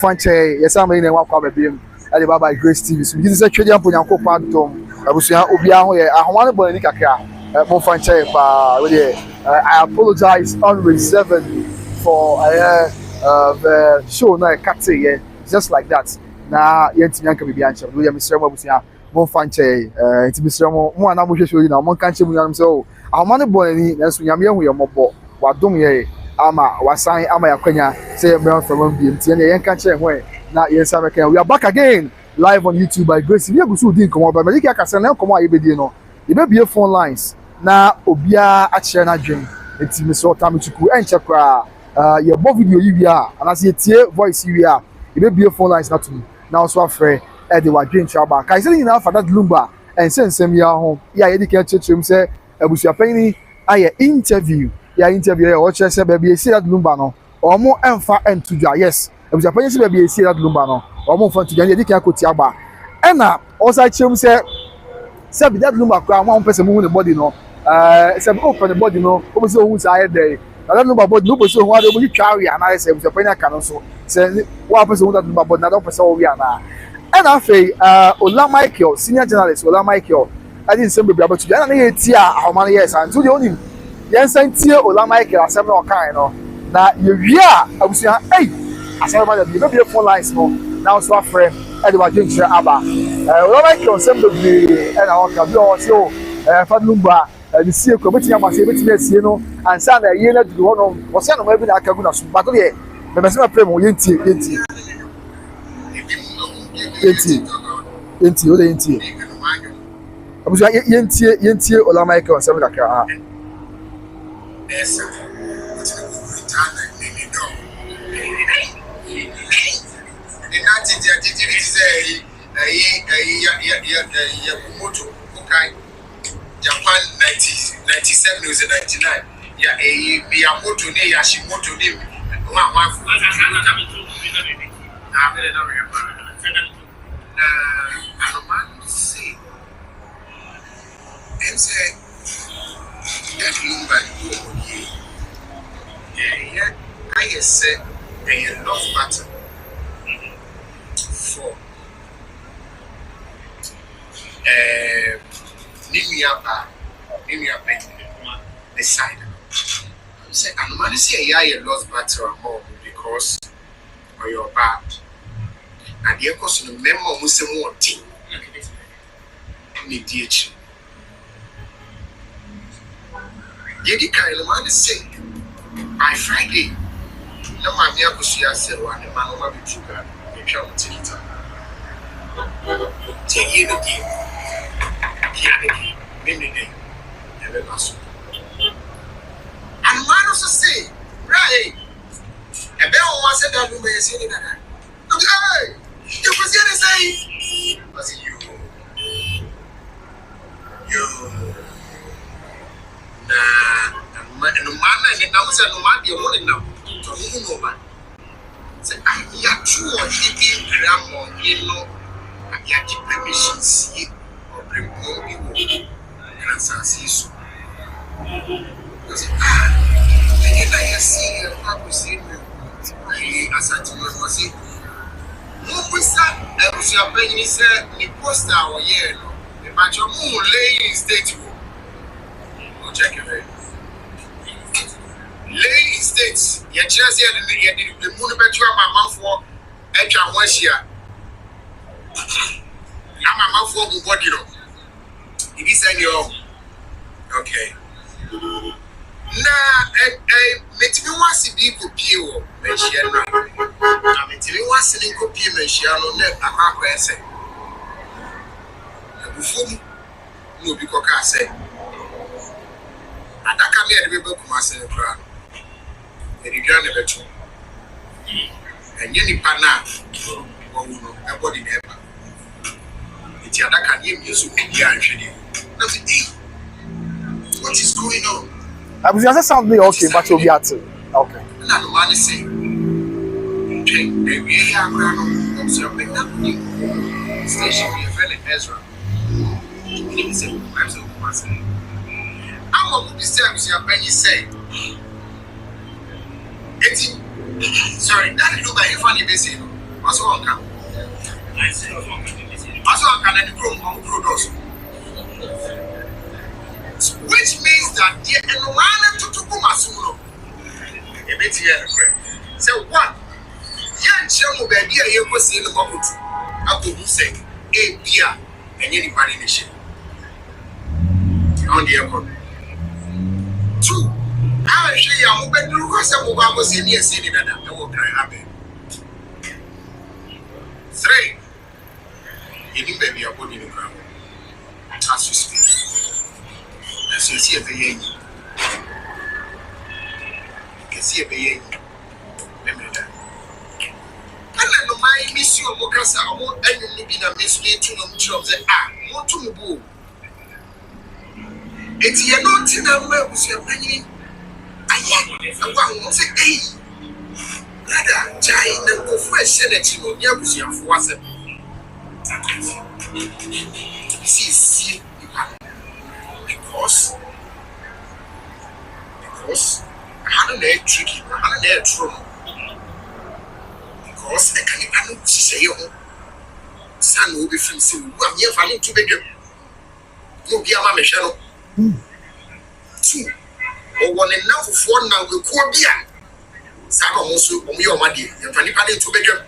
Fanche, yes, I'm in a walk of a beam. Alibaba Grace TV. So this is a trade on Yanko Pantom. I was here, Obiaho. I want to buy a car. Fanche, I apologize unreservedly for the show. No, I can't say just like that. Now, yet Yanka Bianca, William Serwaa was here. Fanche, it's Mr. One, I'm going to show you now. One country, so I want to buy any, that's when I'm young, you're what don't ye? Ama wasan ama yakwanya say me from MBM tie na yen ka kire hwe na yen sa meka we are back again live on YouTube by Grace we go so din komo ba me ka say na komo aye bedi no e be bie phone lines na obia a kire na dwen enti me so tametuku enche kra ye bo video yi wi a ana se tie voice yi wi a e be bie phone lines na to na so afre e de wa dwen cha ba kai say na for that Lumba and sensem ya ho ya ye di ka chechum say abusuapanin aye interview interview here or say baby see that Lumba no omo emfa entudwa yes abusuapanyin say baby see that Lumba no omo fa entudwa dey kan akoti agba e na o say chem say be that Lumba kwa one person move the body no say open the body no o say who say there that Lumba body no person who dey o twa wi ana say abusuapanyin aka no so say one person who that Lumba body na don person o wi ana e na fe Ola Michael senior journalist Ola Michael I didn't say baby about today na ye tia ahoma yes and to the only yes tie Ola Michael asem na okan no na ye wia abusia asem ma dey be phone lines no na so afre e dey wa dwenche aba Ola Michael asem be na okan bi o se o fa Lumba the see ko beti am ase beti asie no ansa na ye na du ho no wo se no ma bi na akagu na so ba to ye me se ma pray mo yentie o de yentie abusia yentie Ola Michael asem da ka Essa Japan 97 was 99. Yeah, Miyamoto ne Yashimoto ne. That Lumba yeah, I said a love battle for Nimiapa beside him. I said, I'm going to say, yeah, a love battle more because of your bad. And the echoes in the memo was a more team. Mediation. Yedi Kailman is saying by Friday, no man Akosua Serwaa, the man over the sugar, the child Tinita. Take you the game, Kianiki, Mimini, and the last one. And man also say, right, and then one said that Lumba is saying that. Okay, you was going to say, was it you. No man, and now said no man, you're holding now to whom no man. Say, you're true or giving grammar, you know, and you're the permissions or bring more people. And so, so. I said, I see a purpose in you. As I told you, I said, no, we said, I was your penny, said, the poster or year, the batch of moon lay in state. Check it. Lay in states, you just hear the moon bet you are my mouth for extra 1 year. I'm a mouth for what you know. If you send your okay. Nah, make me want to be copy mention. I'm telling you, what's in copy mention on that. I can't say. Before no, because I say. And that can be a little bit of myself. And you can't never try. And you need pana or a body never. It's your that can give you so many actually. What is going on? I was just sound okay, but you'll be at it. Okay. Now, the man is saying, the way I ran observing that station, we are very Ezra. He said, I'm so massive. I'm going to be saying, when you say, sorry, that is Lumba, if I never say, What's on camp? What's on camp? And the produce. Which means that the environment to come as soon. A bit here. So what? Young chemo baby, you go see the bubble. I could say, a beer and anybody in the ship. On the airport. 2. I show you how many rules of was in here saying that I will cry happy. 3. You need baby a body in the ground. As you speak. As you see a baby. You see a baby. Remember that. And I know my mission of Mokasa, I won't any be a mystery to them jobs and want to move. It's your not in a way with your opinion. I want say, hey, brother, giant and go fresh energy on your vision for us. See, because I don't know tricky, I don't know trouble. Because I can't say your son will be from Sim. I'm here for to be good. You'll be a mamma shadow. 2. Or 1 enough of 1 now will call beer. Saba also on your money, and Fanny Paddy to be good.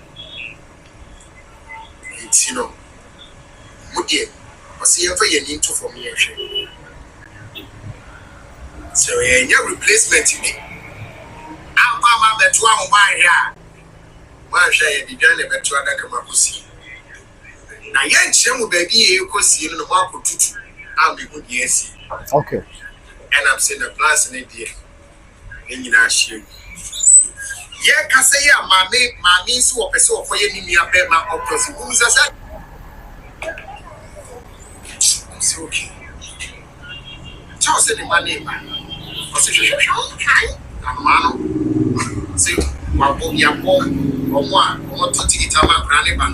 It's Mudia, or see if you need to for me. So, your replacement in me. I'm Mamma that 1 by here. Why shall I be done a better than Kamakusi? Now, young Chemo baby, you could see in the market too. I'll be good, yes. Okay. And I'm saying a plus in idea. And you know, she. Yeah, can say, yeah, my means to a person for any me a bed, my opposite. Who's a set? It's okay. Toss any money, man. What's it? I'm man. See, my boy, your boy, or one to take it out my granny, man.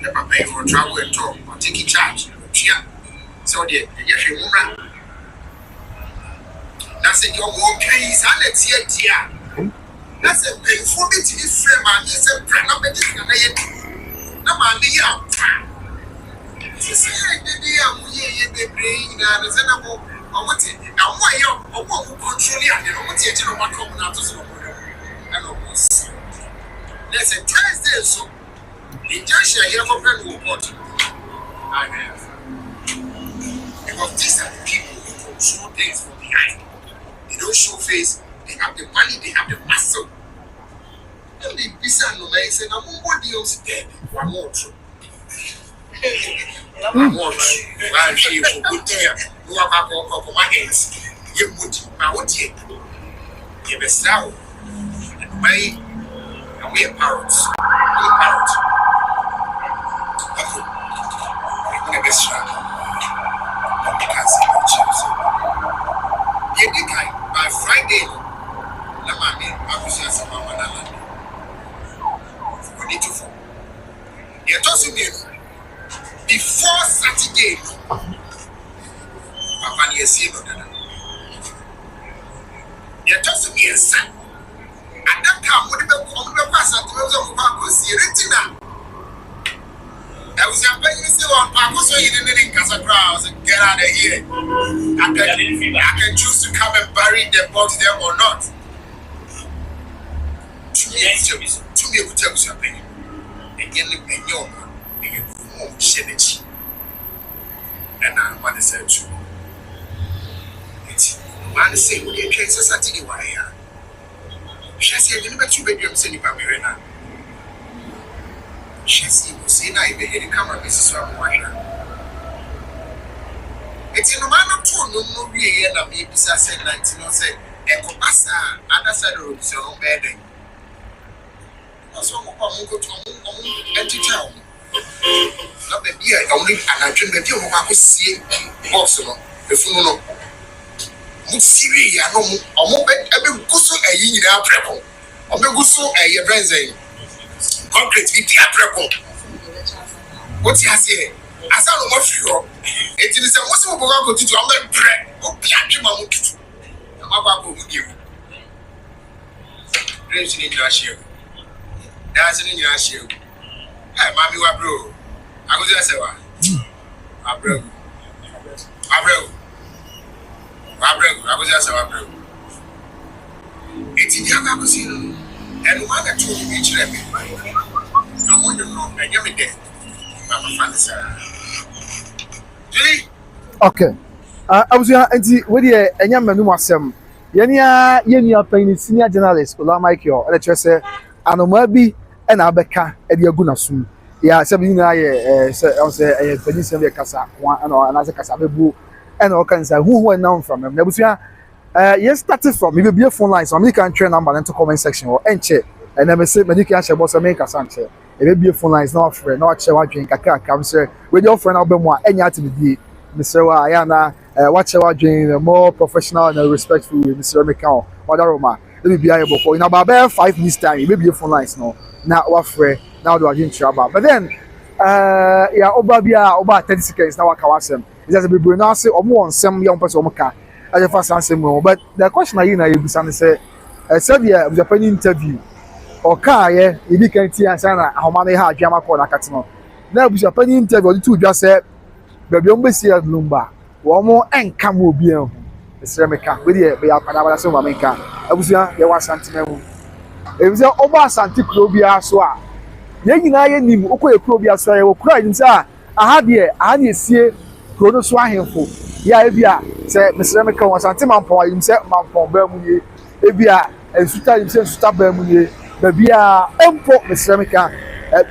Never pay for travel and talk or take it charge. So, dear, yes, you won't. That's a young one case, and it's yet here. That's a painful bit to this frame, and he's a friend of medicine. No, man, the young. Say, the brain, and there's another. I want it. And why you won't control it? And what's your general common out of the and almost. There's a Thursday, so injunction here for friend report. I have. Because these are the people who control things from behind. They don't show face, they have the money, they have the muscle. And the visa no man say, I'm nobody else dead. One more true. One more true. I'm sure you good here. No about my hands. You would, I would take. You best now. And we are parrots. We're parrots. I'm going to get strong. By Friday, Akosua we need to fall. You're tossing me before Saturday. Papa, you're seeing that. You're tossing me a son. At that time, what about I was paying still on Akosua, you didn't get a crowd. Get out of here. I can choose to come and bury the body there or not. To me, I would tell you something. Again, and your man, and I want to say to you. It's one say, when you can't say something, why? She said, you never 2 bedrooms in Pamirena. She said, you see, I be here to come and Mrs. Serwaa. It's in a man of 2 no year, and maybe I said 19 or say, Ekopasa, other side of the own bedding. Also, I'm going to empty town. Not the beer, only, and I drink the deal of Akosua, also, the funeral. Mutsiri, I know, every gusso a year, prepo, or the gusso a year, Brenzen. Concrete with the prepo. What he has here, as I don't want you, it is a most of a go to our bread, or Piachi. I'm about to give you. Raising in your share. That's in your shoe. Hey, Mammy, what bro? Akosua Serwaa. Abro. Akosua Serwaa, bro. It's in your Akosua. And one that told me each level. I want to know, and you're dead. I'm a fan. Okay. I was here and with you, and young man who was some. Yenia paying senior journalist, Ola Michael, and I say, and maybe an Abeka at your Gunasum. Yeah, something I say, a Venetian Casa, one and another Casabu, and all kinds of who were known from them. There was yes, started from maybe a phone line, so you can train number into comment section or entry, and then say, medical was a make Sanchez. It may be a phone line, is not free, not share drink, a car comes with your friend Albema, and yet to be Myster, Ayana, watch our drink, more professional and respectful with Myster Mekao, or Roma. Let me be able for in about 5 minutes time, it may be a phone lines, no, not what free, now do I didn't trouble. But then, yeah, over 30 seconds now, I can ask them. It's as a baby, now say, or more on some young person, as a first answer more. But the question I you say, said, yeah, with a penny interview. Or car, yeah, you can't see and how many had Jama Corner Catino. Now, with a penny interview, the two just said, Baby, you see at Lumba. One more and come will be on the Ceramica with you, we are Panama Somanica. I was there was Santimemo. It was over Santi Clobia Soa. Young I knew Oko Clobia Soa will cry and say, I had you see Chrono Swahili. Yeah, say, Miss Remica was Santiman for himself, Mount Bermuda, Ebia, and Suta himself, Stop Bermuda. Baby, import Mr. Meka,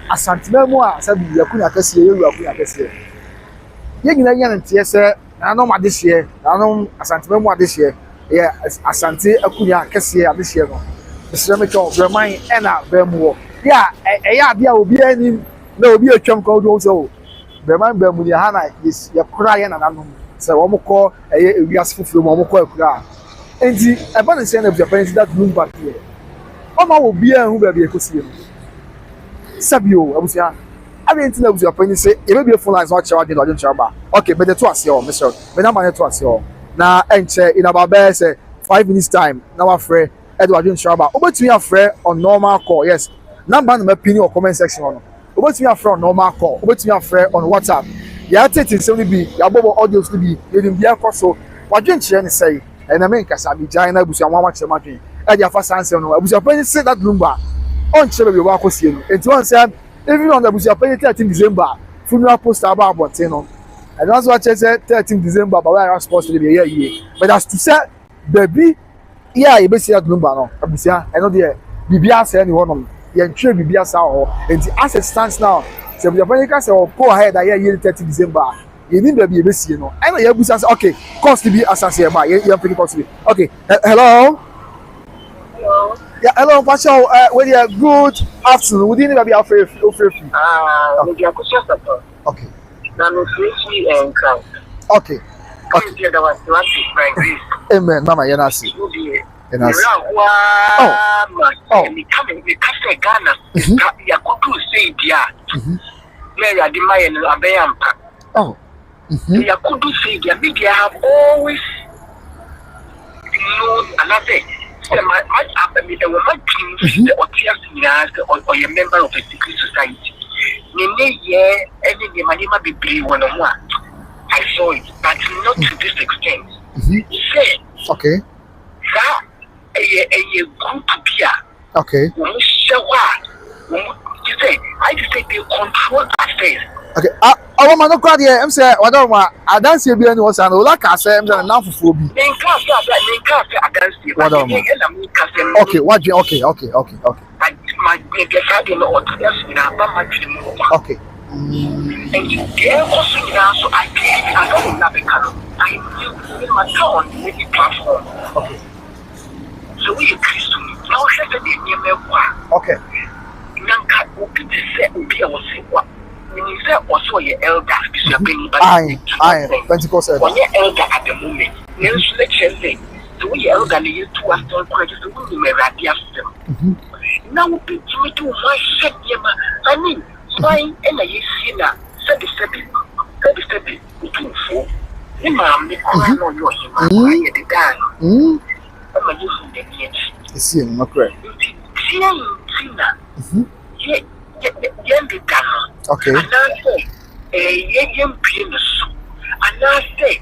a Santimemo, said Yakuna Cassia, Yakuna Cassia. Young and yes, I know my this year, I know a Santimemo this year, yeah, a Santi Akuna Cassia this year. Mr. Meka, remind Anna Bermuda. Yeah, there will be any, there will be a chunk called also. Remind Bermuda Hana is your crying and I'm so one more call, we ask for one more call. And the abundance of the parents that room back here. Oma will be a who be a cosy. Sabio, I was here. I didn't know your penny say, it may be a full line, not charging or Jabba. Okay, but the twice your Mister. But I'm not twice your. Now, enter in about 5 minutes time. Now, I'm afraid Edward Shabba. Over to me, afraid on normal call. Yes, number my opinion or comment section on. Over to me, afraid on normal call. Over to me, afraid on WhatsApp. Yeah, taking simply be your bubble audios to be in the air so. What didn't you say? And I mean, Casabi, China, was your one watch the margin. And your first answer, no, I was your penny say that Lumba. On Chile, you walk with you. And to answer, even on the was your penny 13 December, funeral poster about Botino. And that's what I said 13 December, but where I was supposed to be a year. But as to say, baby, yeah, you basically at Lumba, no, I was here, I know the BBS anyone on the entry BBS or and the asset stands now. So your penny can say, go ahead, I hear 13 December. You need to be a bit, you know. I know your business, okay, cost to be associated by you're pretty costly. Okay, hello. Hello. Yeah, hello, Pastor. Well, yeah, good afternoon. We didn't have your free. With the Akosua. Okay. Now, and crowd. Okay. Okay. There was one thing. Amen. Mama, you're not sick. You're not sick. Oh. Me coming, me cast Ghana. You could say, dear. Mary, I demand a bayampa. Oh. You could say, dear, media have always known another. My dreams or a member of a secret society. I saw it, but not to this extent. Say, okay. That a group beer. Okay. I just say they control affairs. Okay. I want to go here. I'm saying, I don't want. I don't see any was an like I say. I'm saying now for phobia. Okay. What? Okay. My biggest idea or okay. And there also now, so I don't have a car. I knew in my town with the platform. Okay. So we increased to me. Now, I okay. Nanka, open the set will be a what. When you say also your elder, you're being I Pentecost. When you're elder at the moment, you're selection. So we elder, you two are still credit to whom you may radia them. Now, be to me to my shit, I mean, why, and I see now, said the stepping, between four. Imam, the corner on your him, I had the gun. I'm a youth in the age. It's him, not correct. Tina, Okay. And I say, young penis. And I say,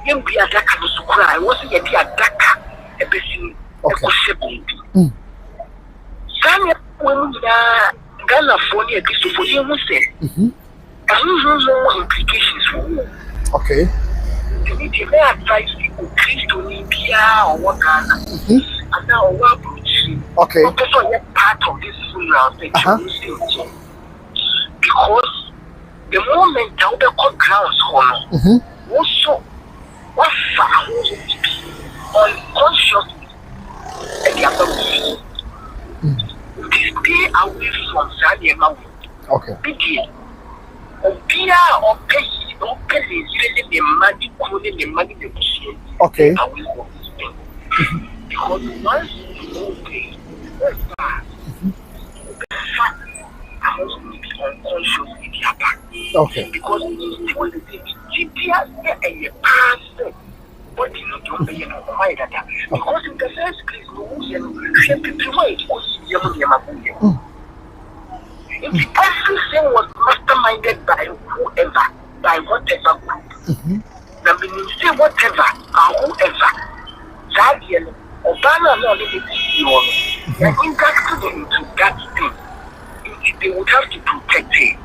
young be a daka to cry. Wasn't a daka a basin of baby. Some women Ghana for near this for you who say, I don't know implications for you. Okay. The media may advise people to India or what Ghana. And now what okay. Part of this funeral because the moment I open grounds also what found unconsciously and the other stay away from Zania. Okay. Begin. Pia or pay or pay the money, calling the money the machine. Okay. Because once you pay, I also need to be unconscious with the attack. Okay. Because when the GPS and the past, what you know, you know, why that? Because in the first place, you know, if everything was masterminded by whoever, by whatever group, that means say whatever or whoever, that year, Obama not living and inducted into that thing, they would have to protect it.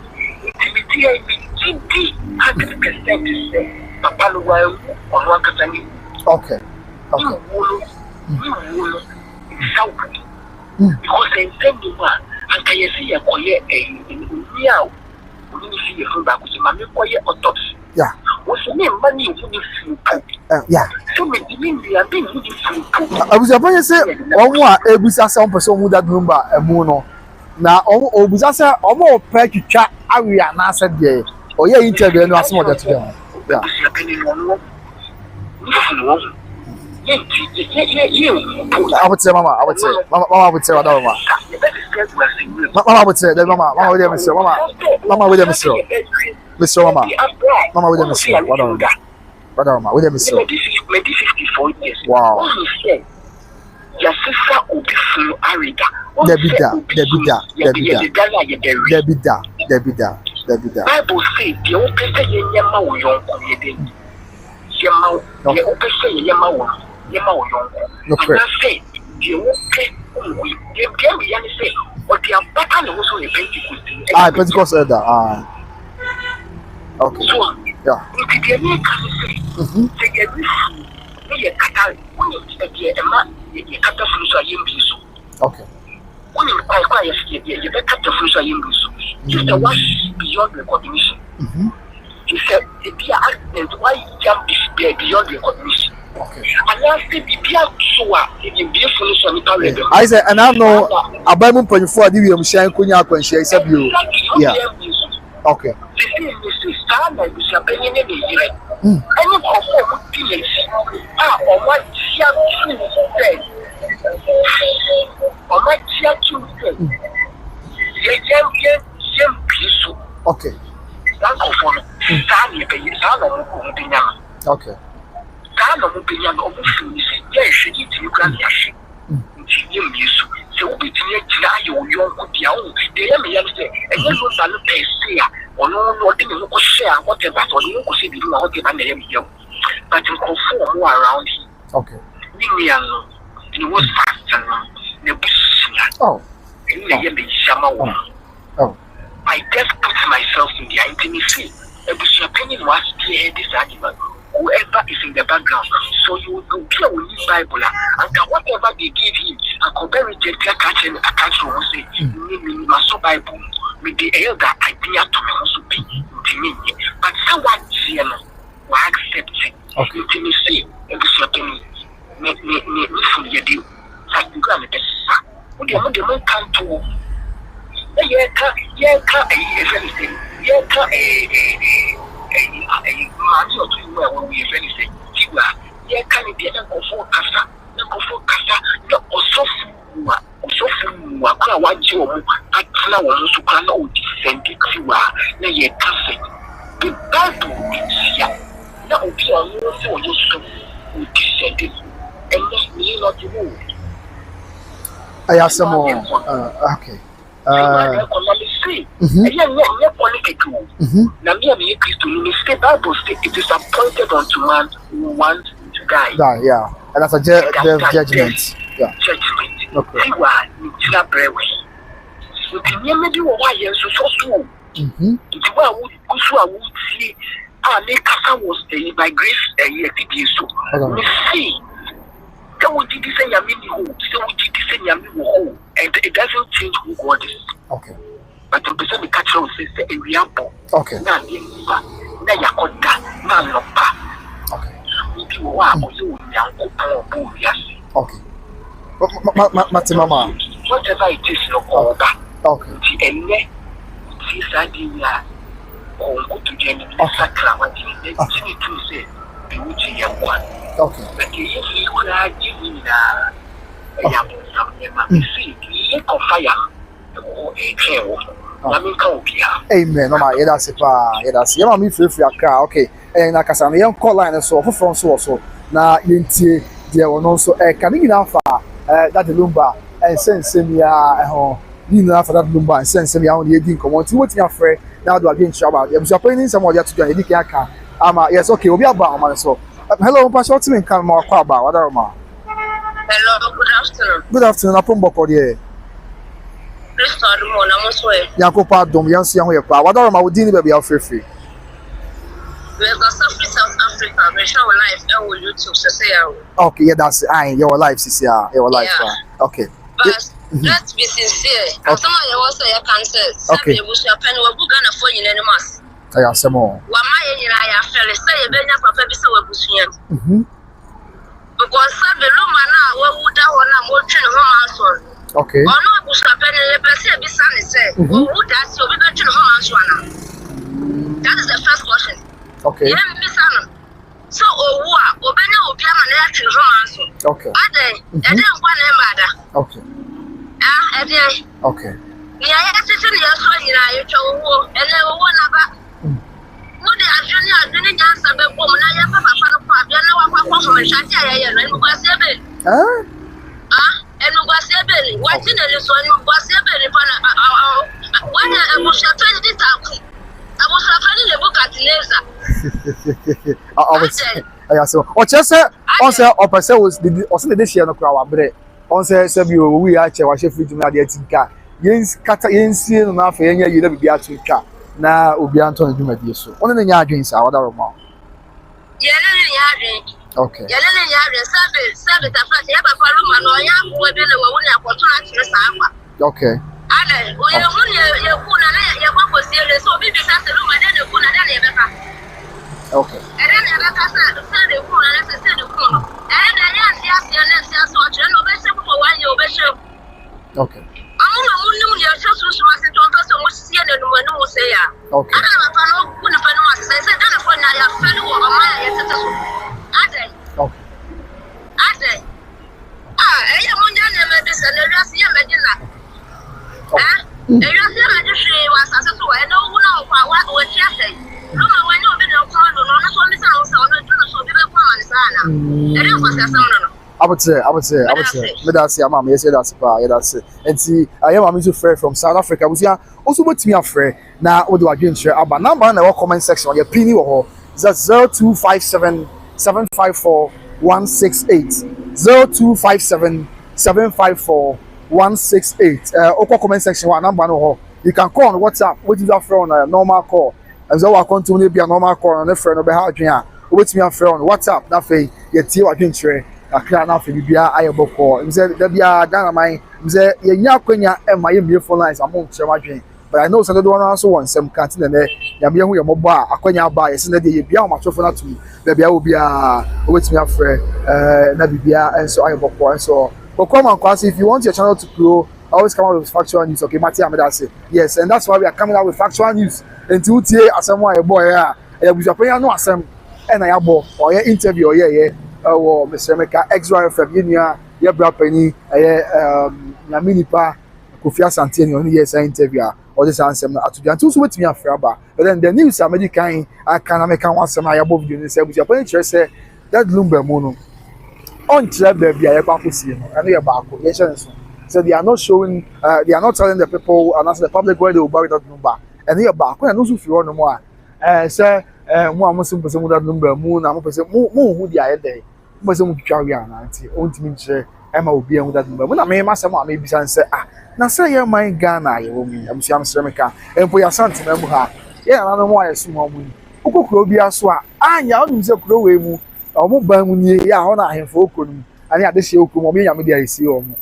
Intimidate 100% is there. Papa Luwa on one Katani. Okay. Because they send you one. And can you see a quiet meow? When you see a phone back with my quiet autopsy. Yeah. What's the name? Money wouldn't feel poop. Yeah. So many we are being wouldn't feel poop. I was about to say, one Ebusa some person who that Lumba a mono. Now, Obusa say, more pet to chat. I will answer there. Oh, yeah, interview and ask more that today. Yeah. I would say, Mama, Mama would say, Mama. Mama would say, Mama with them, Mr. Mama with them, Mr. Mama with them, Mr. with them, Mr. 54 years. Wow. Your sister will be full Arida. Debida. Bible says the old person in Yama will young Yama, the old person in Yama. No prayer. Say, you okay? You can be any say, but they are better than also a Pentecost. Ah, Pentecost elder. Okay. So, yeah. If you need to say, say a wish, a catal, when you get a man, you cut the fruits of Yimbisu. Okay. When you quite you better cut the fruits of Yimbisu. Just a wash beyond recognition. He said, if you are accident, why jump is beyond recognition? Okay. And last thing, if you are so, if you be full sanitary. I said, and I know a Bible point for the Machine Kunya when she said you. Yeah. Okay. The thing is, the star that is happening in the year. Any of them would or what she said. Or what she said. Okay. Okay. Okay. Oh. I just put myself in the intimacy. Obusuapanin was clear this argument. Whoever is in the background, so you will be with this Bible and whatever they gave him, and compare it to a catching a catch will say, so Bible with the elder idea to me also be. But someone here will accept it. Intimacy, Obusuapanin, me fully do. Like the grand best. What the man can't do. Yeah, anything. Money or two where we have anything. Yeah, can it be a number for Casa? No, also what you I was to can all descend it to a year cafe. The Bible is here. Now, be on for your soul who descended and let me not move. I have some more. Okay. It is appointed unto man who wants to die. Yeah. And that's a judgment. Yeah. Judgment. Okay. See why you cannot pray with. So the name of the wire so. It's why Akosua would see. Kasa was by grace so. We see. That would be the and it doesn't change who God is. Okay. But the person the catcher says the area. Okay. Now Yakoda, now Lopa. Okay. Okay. Matimama. Whatever it is, no order. Okay. And then she's idea or go to Jenny Sacramento. Then she to say, be one. Okay. But if you could have given a see, you can fire or a trail. Amen. No ma, that's it. That's it. Me free akra. Okay. Na kasa na yen call line so for so na yentie de wono so kan ni na fa that Lumba and sensem ya ho ni na fa that Lumba and sensem ya ho ye din komo ti woti afre na do again trouble. Abusuapanin some ya to do e dik aka ama yes okay obi aba o so hello pa short me kan ma kwa aba wadaro ma. Hello, good afternoon. Good afternoon. Apombo ko de Yakopa dom yansi yan hoye pa wadaro ma wodi ni be bia free we got something South Africa we show live on YouTube so say okay yeah that's your life sis your life okay but let's be sincere someone you also you can say okay Abusuapanin we buga na phone in mas aya semo wa ma yira ya fele say e benya papa bi say we busua because sabe Lumba na we wuda wona mo twen ho manso. Okay. Ono Abusuapanin le pese bi sane say wo wuda si obi be twen ho manso ana. That is the first question. Okay. Yeah, misano. So owu a obenya obi ama na ya twen ho manso. Okay. Ade ede nkwa na emada. Okay. Ede. Okay. Ni aya tete ni ya so nyina ya twa owo ene owo na ba. Mo de adwene nyansa be bom na ya papa no kwa bia na wakwa kwa ho hwati ayeye no enugwase ebe. Enugwase ebe ni wati na le so enugwase ebe ni pa na wanya Abusuapanin di taku. Abusuapanin le bukatineza. Aya so o chese on say o pese was o say dey share no kra wa bre on say bi o wi a che wa she free to na dey tinka yens kata yensie no na afa yenya yi na bibia tinka na obi anton dwumadi so one na nya adwen sa wadaro ma Yele nya adwen okay yele nya adwen sabe ta flat ya papa Lumba no ya ko bi na wo na ko tun atire sa akwa okay ale o ye hu ye ku na ye kwa ko siele so bi sa se Lumba de ku na de ye beka okay ere na beka sa de ku na se de ku no ere na ya sia so atire no be se ko wa ye o be se okay amuna munnu ya so so ma se to so mo siele no mo se ya okay ana papa no ku na fa no ma se dana fo na ya fa no o ma ya tete so ade okay ade eya mo nya na me bi se na ria se ya me dina ria se ma ji hwe wa sa se so wa na wu na kwa wa o ti ase Lumba wa ni obi na kwa no na so mi sa no sa no tu no so bi be kwa man sa na ere ko se asam no Abotse. Me da see am yes that's pa that's enti I am am to free from South Africa. We also want me afre na we do adwen share aba number na comment section your pini wo ho is 0257 754 168 0257 754 168 comment section wa number no ho you can call on WhatsApp which is afre on a normal call as well continue be a normal call on the friend no be ha adwen a which me afre on WhatsApp na fe ye tie adwen share akra na fe bibia ayeboko mze da bia Ghana man mze yenya kwanya ema ye mie phone lines amon chere madwen but I know say the one also want some canteen na ya me hu ye mobo a akwanya ba ye se na de ye bia o matofo na tum da bia obi a obetimi afre na bibia enso ayeboko enso come on class if you want your channel to grow always come out with factual news okay Mati Ameda say yes and that's why we are coming out with factual news until tie asem wa ye boy a Abusuapanin no asem na ya bo or ye interview or ye Myster extra FM yenya ye bra pani na minipa Confused+Injünction on yes interview or this answer na atudia nti so wetimi afra ba but then the news American aka make one answer na above video say Abusuapanin chere say that Lumba mo no on chere ba bia ye kwa kosie no ene ye ba ko ye chere so So they are not showing, they are not telling the people and also the public where they will bury that Lumba. And here back when I know if you want no more, say, more Muslim person with that Lumba, moon, I'm person, who the other day, person who carry on, auntie, own to me, Emma will be on that Lumba. When I may master, maybe say, now say your mind Ghana, you will mean, I'm Ceramica, and for your son to remember her. Yeah, I don't know why I small moon. Oko Krobia Swa, ya onu se kuro we mu, omo ban mu nie ya ho na ahemfo okonu. Ani ade hye okonu, omo ya me dia esi omo.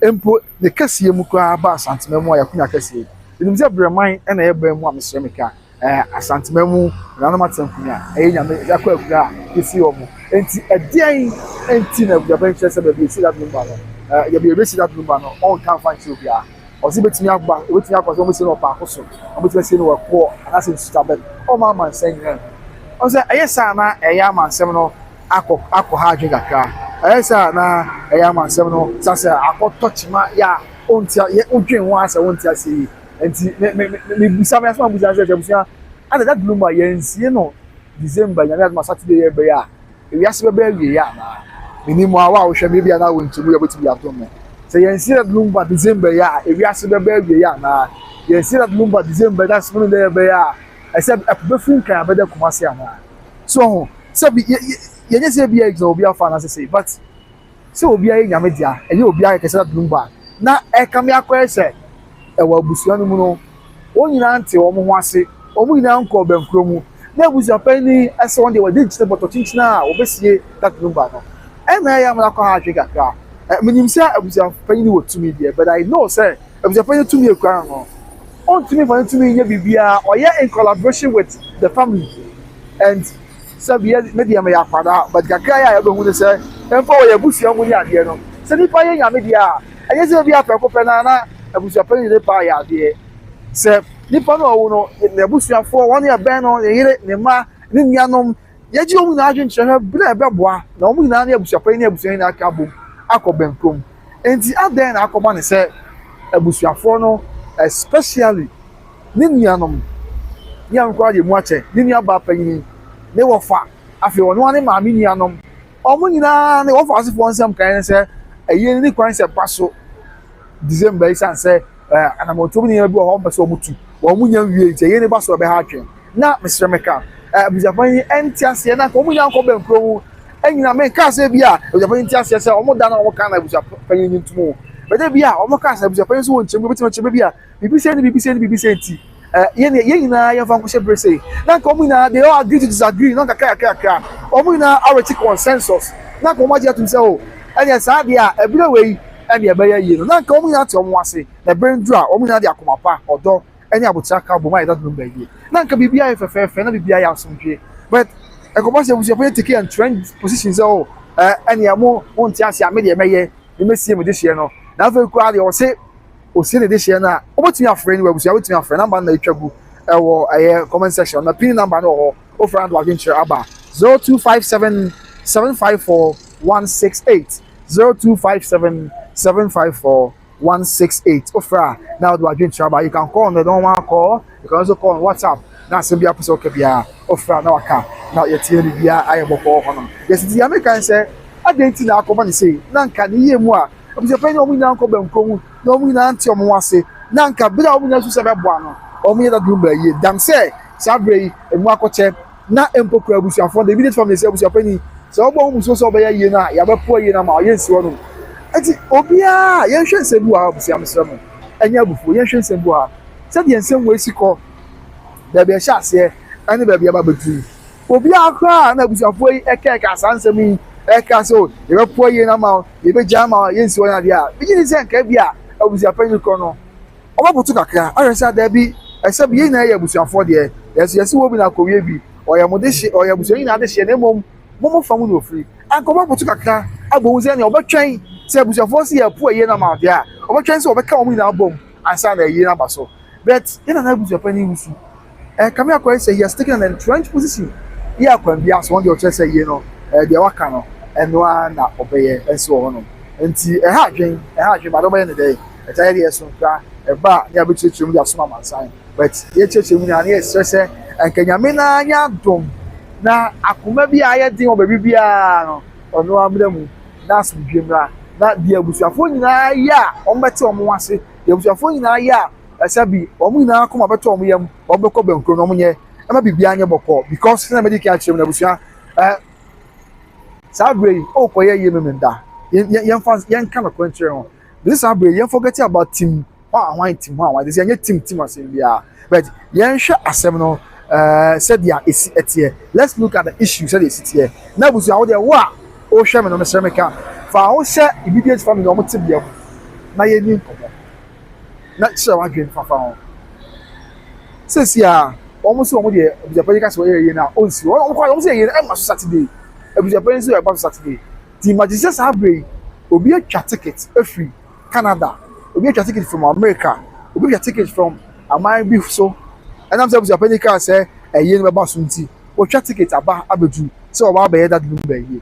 Empo ne kase mu kwa ba asantememu ya kunya kase. Enim se breman e na ye ban mu Ceramica. Asantememu na no matankunya. Nya me ya kwa akura esi omo. Enti edian enti na bia ban chese be esi that number no. Ya be esi that number no, on kan fan chi obia. Osi betimi agba, betimi akwa so mo se no pa akoso. Omo betimi se no wa ko, anase stabel. O mama nsenya. O se ayesa na eya mansem no akọ ha adwe kakra. Ayesa na eya mansem no sase akọtọ chima ya ontia ye odwen ho asa ontia sei. Enti me busa me aso busa se busa. Ada that Lumba yensie no December ya na Saturday ye be ya. Ewi ase be wie ya na. Minimo awa wo hwe me bia na wontumu ye botimi atom. Se yensie that Lumba December ya ewi ase be wie ya na. Yensie that Lumba December that's when they be ya. I said a different kind of Kumasi. So, you just say be a fan as I say, but so be a Yamedia, and you will be a Lumba. Now, I come here, question, a Wabusiano Muno, only auntie or Mwasi, or we now call them Chromo. There was a penny as one they were digital, but to teach now, obviously, that Lumba. And I am like a hard. I mean, you say I was a penny to me, dear, but I know, sir, I was a penny to me a crown. On to me for to me BBA or in collaboration with the family and so media may have father, but Gakaya would say, and for your bush young woman here. No, send it by your media. I guess it'll be a Penana, I was a penny the pie idea. Sir, Nippano, in the bush for 1 year ban on the Ma, Nimianum, yet you will not have Blabois, no one was a penny of saying a cabo, Akobem Crum. And the other then Akoman said, a Bushafono. Especially Ninianum Yam Quadi Moche, Ninia Bapay, they were fat. After one in my minianum, Omunina, they offer us for some kind of say a yearly coin said Paso December and say, and I'm to be able home so much. One million years, a yearly bus of a hatching. Now, Mr. Mecca, with a penny and Tiasia, and Comunan Cobem Pro, and you may cast a beer with a penny Tiasia, almost done all kind of penny into more. But there be almost cast a penny so much beer. BBC. I have Uncle say. Now, Comuna, they all agree to disagree. Not a car. Omuna, our consensus. Now, Comadia to say, and yes, I a bit away, and the Bayer year. Now, Comuna to Mwasi, the brain draw, Omuna, the Akomapa, or dog, any Abutaka, Bumai, that room baby. Now, can be BI for fair, and be BI some day. But a Commasia was your take and trend positions. Oh, any more won't ask your media mayor. You may see him this year. Now, very quietly or say, or see this year now. What's your friend? Where was your friend? Number na ichabu. A comment section. The pin number no offer and login share aba 0257 754 168 0257 754 168. Offer now the login share aba. You can call on the normal call. You can also call on WhatsApp. Now somebody episode kebia offer now aka. Now your team bia I am call on. Yes, the American say I didn't na akoma say nanka ni yemu a. Obisa penye omu na nko benkomu na omu na anti omu wase nanka bida omu na su se bebo ano omu ye da Lumba ye dam say sabre emu akoche na empokura abusuafo the immediate family say abusuafo ni se obo omu so be ye na ya bepo ye na ma ye nsi wono enti obia ye hwe nsembu a abusuamsramo enya abufu ye hwe nsembu a se de nsem we siko da be hya ase ani ba bia ba betu obia akra na abusuafo yi ekeka asansem yi eka so you be poor ye na ma you be jama yensi wona dia bigini se nka bia abusuapanyi ko no obabutu kakra aresa da bi ese bi ye na ye abusuafo de yes wo bi na kowie bi oya modeshi oya abusuanyi na de hye na momo famu no free anka obabutu kakra agbowu se ne obetwen se abusuafo se ye poor ye na ma dia obetwen se obeka omu na bom ansa na ye na baso but ye na abusuapanyi wusu kamia ko say he has taken an entrenched position ye akwan bia so won de o say ye no de waka no enwa na obeye enso ho no enti ha adwen ba do be ne dey e tire dey so kra e ba ne abechichim dey asoma mansan but ye chechim ni ani esese enkanyame na anya dom na akoma bi aye din obabi bia no ono amramu na asubwemra na the abusuafo nyinaa ya ombete omo ase the abusuafo nyinaa ya asabi omo nyinaa koma beto omo yam obekọ benkro no omo nye ema bibia anye bokọ because na medical chem na abusua sabre o koye ye memenda yen kind of country on this sabre yen forget about team one team one this yen team asem bia but yen hwe asem no said ya esi etie let's look at the issue said esi tie na abusua wo de wa o hwe me no mesere meka fa wo hwe immediate family no mo tibia na ye ni nkomo na sure wa dwen fa on sesi a almost so de abusua ka so ye na onsi wo ko almost ye na e ma Saturday abusua so e ba Saturday the magician sabre obi atwa ticket free Canada obi atwa ticket from America obi atwa ticket from Amman so and I'm saying abusua ka say ye no ba so nti o twa ticket aba abedu so o ba be that Lumba ye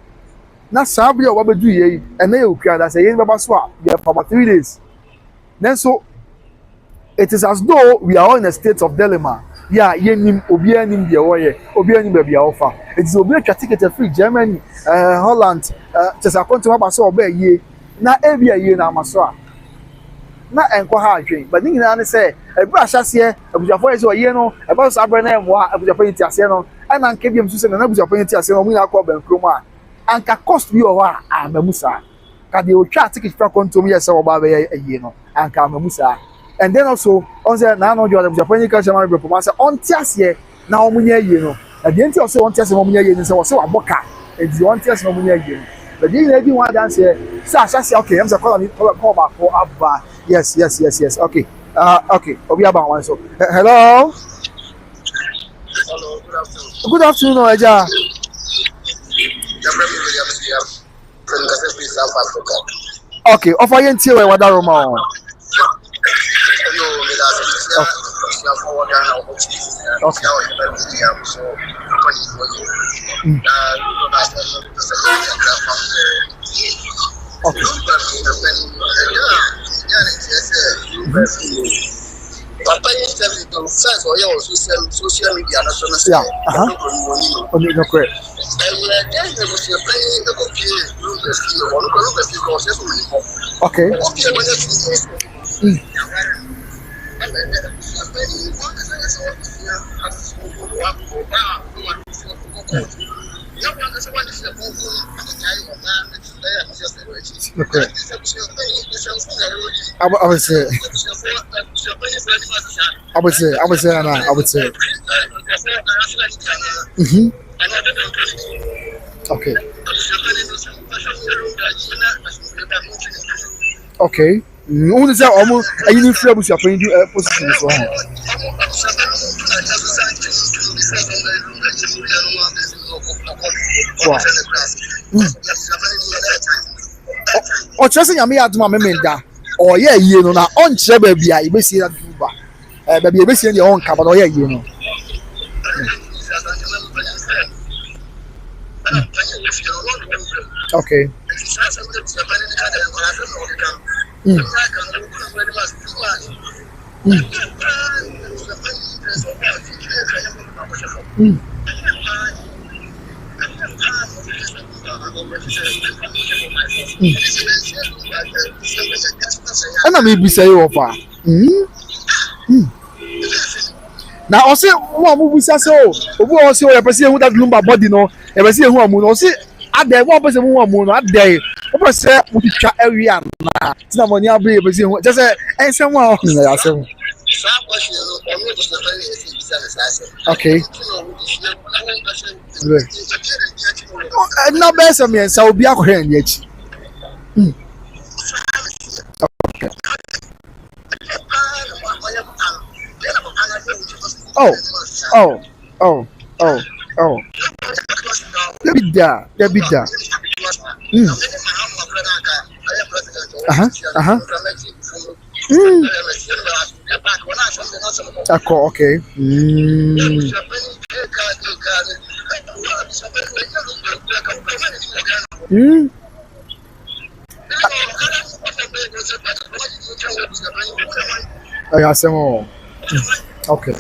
na sabre o ba bedu ye and na ye okua that say ye no ba so a for about 3 days then so it is as though we are all in a state of dilemma. Yeah, yenim obi anim de woye obi anim be bia ofa it is obi atwa ticket free Germany Holland tesa konto ba so oba ye na ebia ye na amaso a na enko ha adwen but nyina ne say ebra hyase abujafo ye ye no eba so abre na emwa abujafo ye tiase no ana nka biam so se na abujafo ye tiase no mu ya akọ bankrom a anka cost bi o ha amamusa ka de o twa ticket free konto mu ye se oba be ye no anka amamusa. And then also, on the now the Japanese culture, my brother, say on tiasie na omunye ye no. At the end of say on tiasie omunye ye say so aboka. And the on tiasie omunye ye. But then lady one dance here. Say okay, I'm say call back for abba. Yes. Okay. Okay. Obi aba one so. Hello. Hello, good afternoon. Good afternoon, Eja. Okay, offer you ntie we wada Roma. Social media. Okay. I would say. Okay. Okay. Who is that? Almost a uniform was your position. Or just in me at my memenda. Or yeah, you know, on Cheba, you may see that baby, you may see your own cabin, or yeah, you know. Okay. And I may be say over. Now, I say, one movie says so. Who also a person who that Lumba body no, a person who are moon, or say, at the one person who are moon, at day. What say, we chat area now. Someone you'll be able to just say, and someone. Okay. No best of me, so I'll be out here yet. Oh. There be that. Okay. I say more. Okay.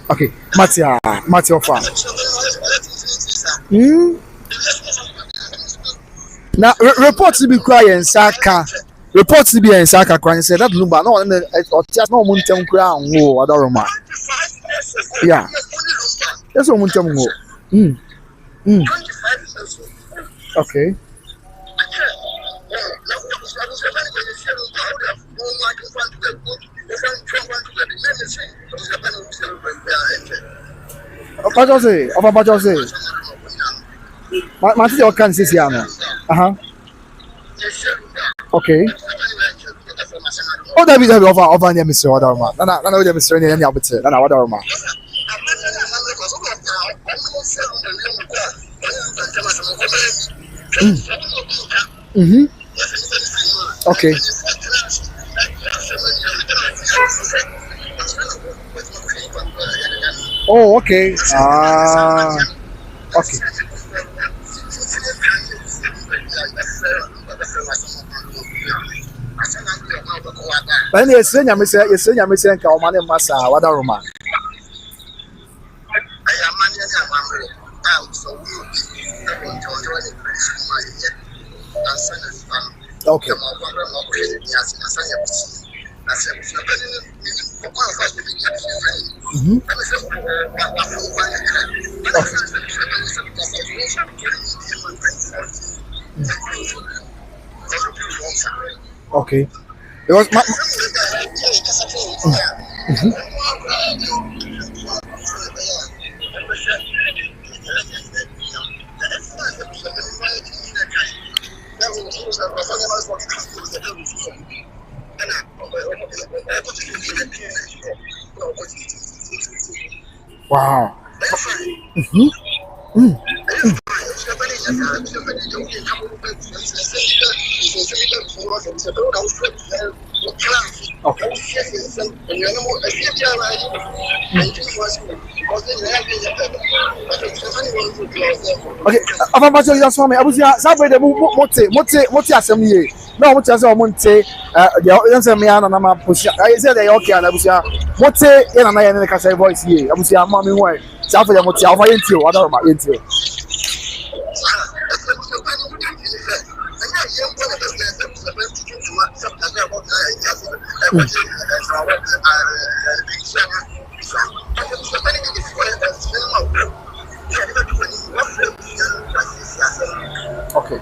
Okay. Matia Ofa. Now reports to be crying Saka. Reports to be in Saka crying said that Lumba no or just no muntem crown war Adoroma. Yeah. That's what muntem war. Okay. Bajose. Mati your can say no. Okay. Oh, that be over near Myster Odobroni. No, we Myster near the Albert. No, Odobroni. Okay. Oh, okay. Okay. But you say you say ka o ma ne masa Odobroni. Okay. Okay. Because wow. Okay. Okay, ababajo ya so me abusia sabe de moti asem ye na mo chase o monte de yanse me ana na ma push I say de okay na abusia moti ye na ye ne ka say voice ye abusia ma me won sa fa de moti afa ye ntio Odobroni ye ntio okay.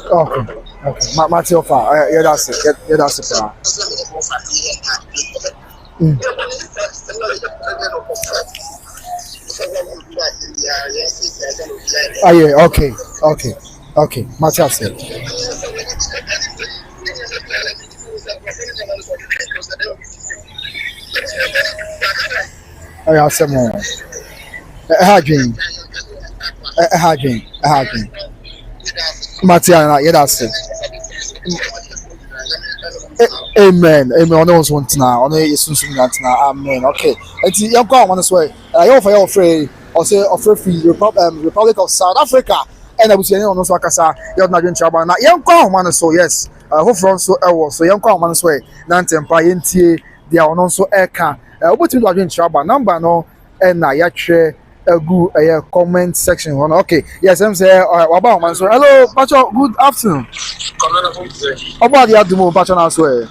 Okay. Okay. Matthew Fa, yeah, that's it. Yeah, that's it. Ah, yeah, okay. Okay. Okay. Matthew said. Oh, yeah, some more. Hagin. Matthew, yeah, that's it. Amen. On those ones now. On the Sunsun now. Amen. Okay. It's young girl on this way. I offer you free. Or say offer free Republic of South Africa. And I was saying on those wakasa. You're not doing trouble now. Young girl on so yes. Hope from so so young girl on this way. Nantempa yenti. They are on so eka. What you doing trouble number no. And I actually a comment section. Okay. Yes, I'm saying about man. So hello, Pacho. Good afternoon. About the Adumo Pacho now swear.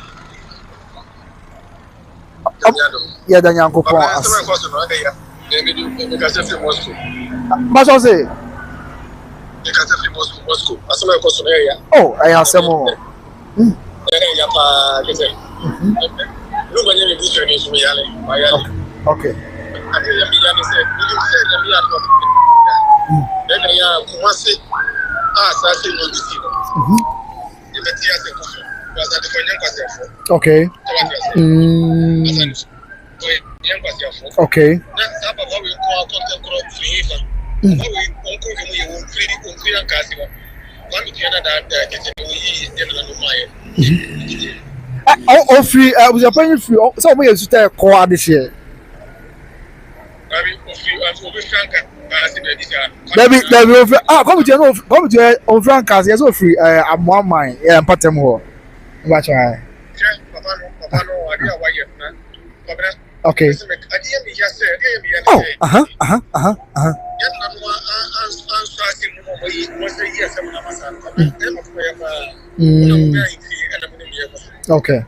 Yeah, then Yanko Pacho say. Oh, I have some more. Okay. Okay. Okay. Oh, free. Was a penny free. So we used to call this year. Baby, come to on Francas. Yes, so free. I'm one mine. Yeah, I'm part them all. Watch I. Okay. Oh, Okay.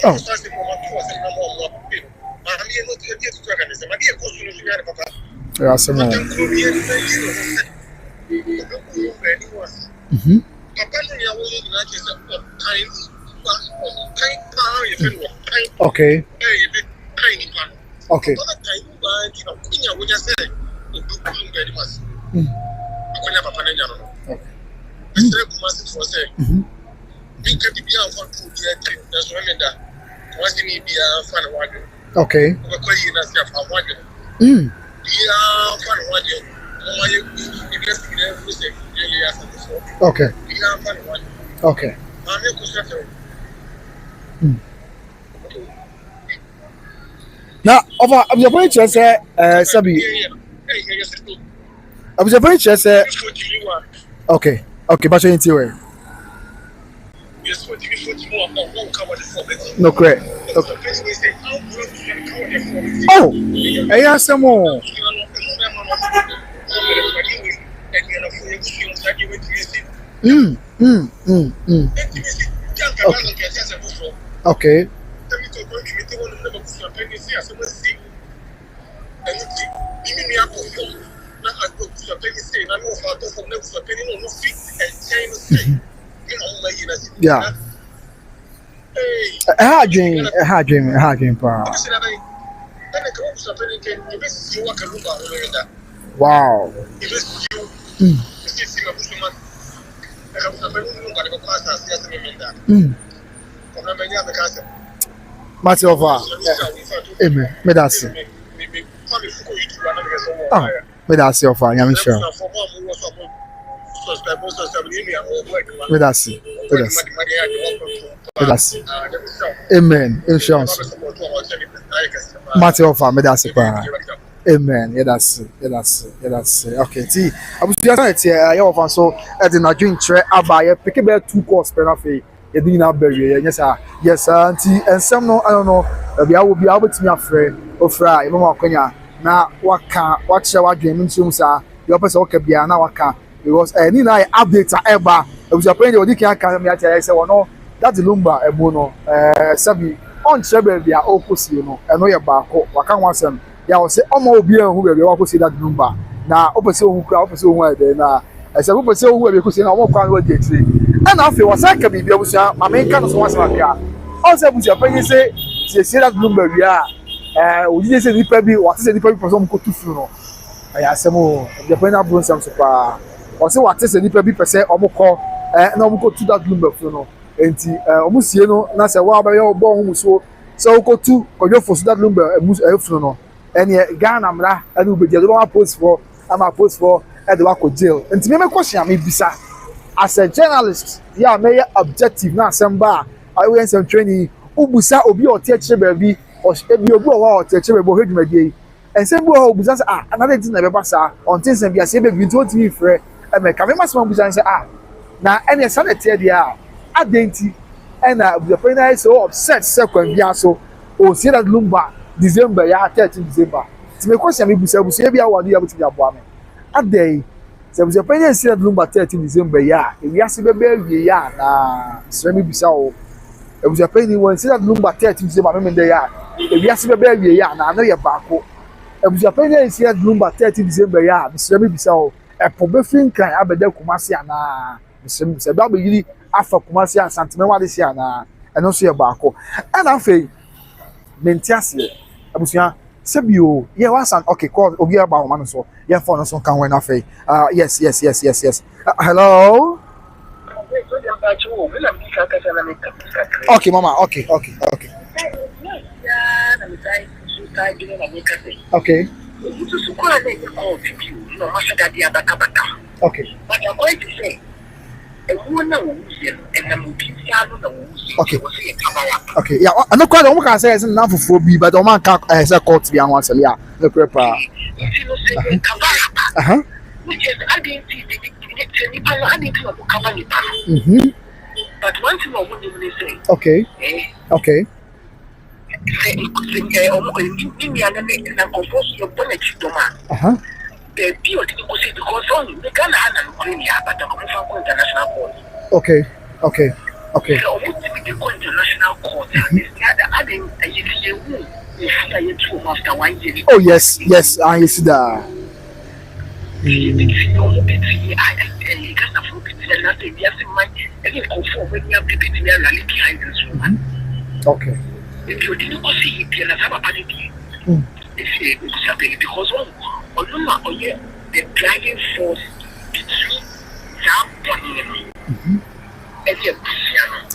Oh. Yeah, some more. Okay. Okay. Okay. Okay. Okay. Now, I'm just going to say, Sabi. I was going to say, okay. Okay, but you're into it. No, correct. Oh, I asked some more. Okay. Yeah. A hard dream, wow. Matter of amen. Me that's it. Ah, me that's it. I'm sure. Me that's it. Amen. Insurance. Matter of me that's it. Amen. Yeah, that's it. Okay. See, I was just saying, yeah, so at the Nigerian trade, I buy a pick about 2 course per day. You didn't have barrier. Yes, sir. Yes, auntie. And some no, I don't know. I will be able to be afraid of fry. Mama Konya. Now, what can what shall I dream into, sir? Your person okay, be now. What can because any night updates are ever. It was a penny or the can me. I say, well, no, that's the Lumba Ebono. Sabi on Chebe, they are opposite, you know. I know your back. What can one son? Yeah, I will say, oh, my dear, who will be able to see that number. Now, opposite who crowd, opposite who then. I said, who say who will be saying, I won't find what they say. And I feel was I can be able to say, my main kind of someone's like that. Also, with your penny say that number, yeah. We didn't say the baby, what is the baby for some go to funeral. I asked some more, the penny of some super. Or say what is the baby per se, or more call, and I will go to that number funeral. And almost, you know, and I said, well, by your born so go to, or you for that number, and move a funeral. And yet, Ghana, and will be the one post for, I'm a post for. At the Wako jail. And to me, my question, I mean, as a journalist, yeah, may objective now. Some bar, I went some training. Ubusa obi or teacher baby or ebi obi or teacher baby head me and some boy ubusa another thing never pass on things and be a baby you told me free. And me come my small ubusa say now any sanity there identity and the friend is so upset second yeah so or see that Lumba December yeah 13 December. To me question, me ubusa be award you able to be aboa a day, there was a penny and said Lumba 13 December, yeah. If we ask a baby, yeah, Sammy Bissau. It was a penny when said Lumba 13 December, in the yard. If we ask a baby, yeah, now you're back. It was a penny and said Lumba 13 December, yeah, Sammy Bissau. A probation can have a del Kumasiana. Mr. Baby, after Kumasia and Santa Maria, and also a barco. And I say, Mentiasi, abusia sebio yeah was an okay call obi about man so yeah phone so can when afei yes hello okay mama okay okay okay yeah I no quite can say it's not for be but man can say court be one say yeah no prepare but one thing I wouldn't say okay okay oh yes I see that okay if you didn't see it, you'll have a panic. Because the driving force between that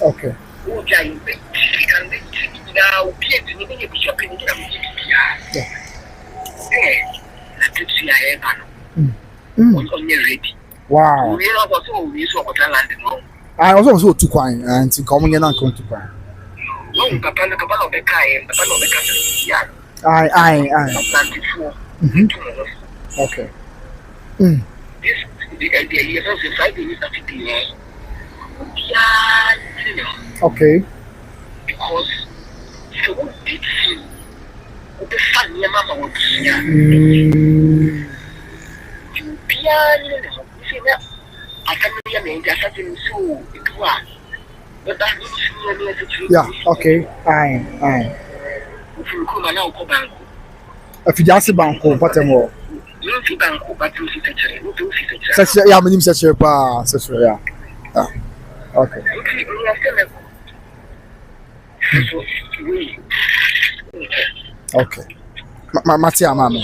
okay. Wow. I also too quiet and to come in and come to quiet. Aye. Okay. Okay. Because so did see the fun your mama would see. I can hear just so it was. But that yeah, okay. Aye. If you just bank whatever. Such yeah, my name is such yeah. Okay. Okay. Matia mama.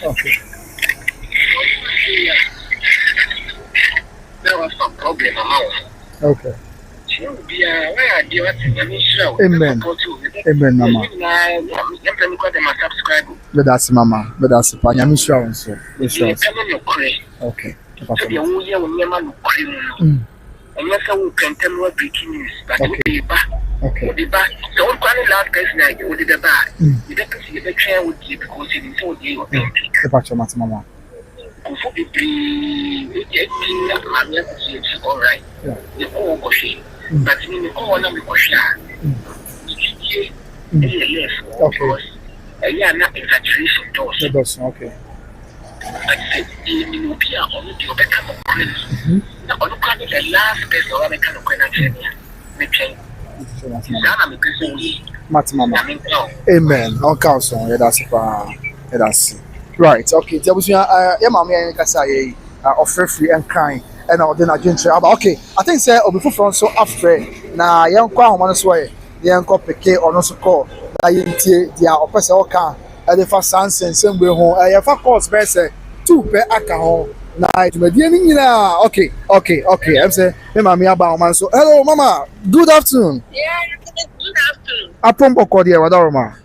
Okay. There was some problem among. Okay. Amen, mama. But that's mama. But that's pa nyame sure so. Okay. And yes, I will contend with breaking news, but okay. The back, don't call it last person like you did the back. You don't see the chair with you because it is so dear. The patch of mama. All right. Yeah. The whole machine, but in the corner of the machine. Okay. Yeah, not exaggeration. Okay. I said, you will be on the become of credit. Now, on the last person, I kind of Mama. Amen. On council, that's right. Okay. There was yeah, mammy and Kasai offer free and kind and all then again. Okay. I think say before from so after now young crown one way, young copy or no so call. I dia opese oka e dey fa sansen sembe ho e fa course be say 2 pe aka ho na tumedie ni nyina okay I'm say me mama aba man so hello mama good afternoon Yeah, good afternoon. Apombo ko dia wada ma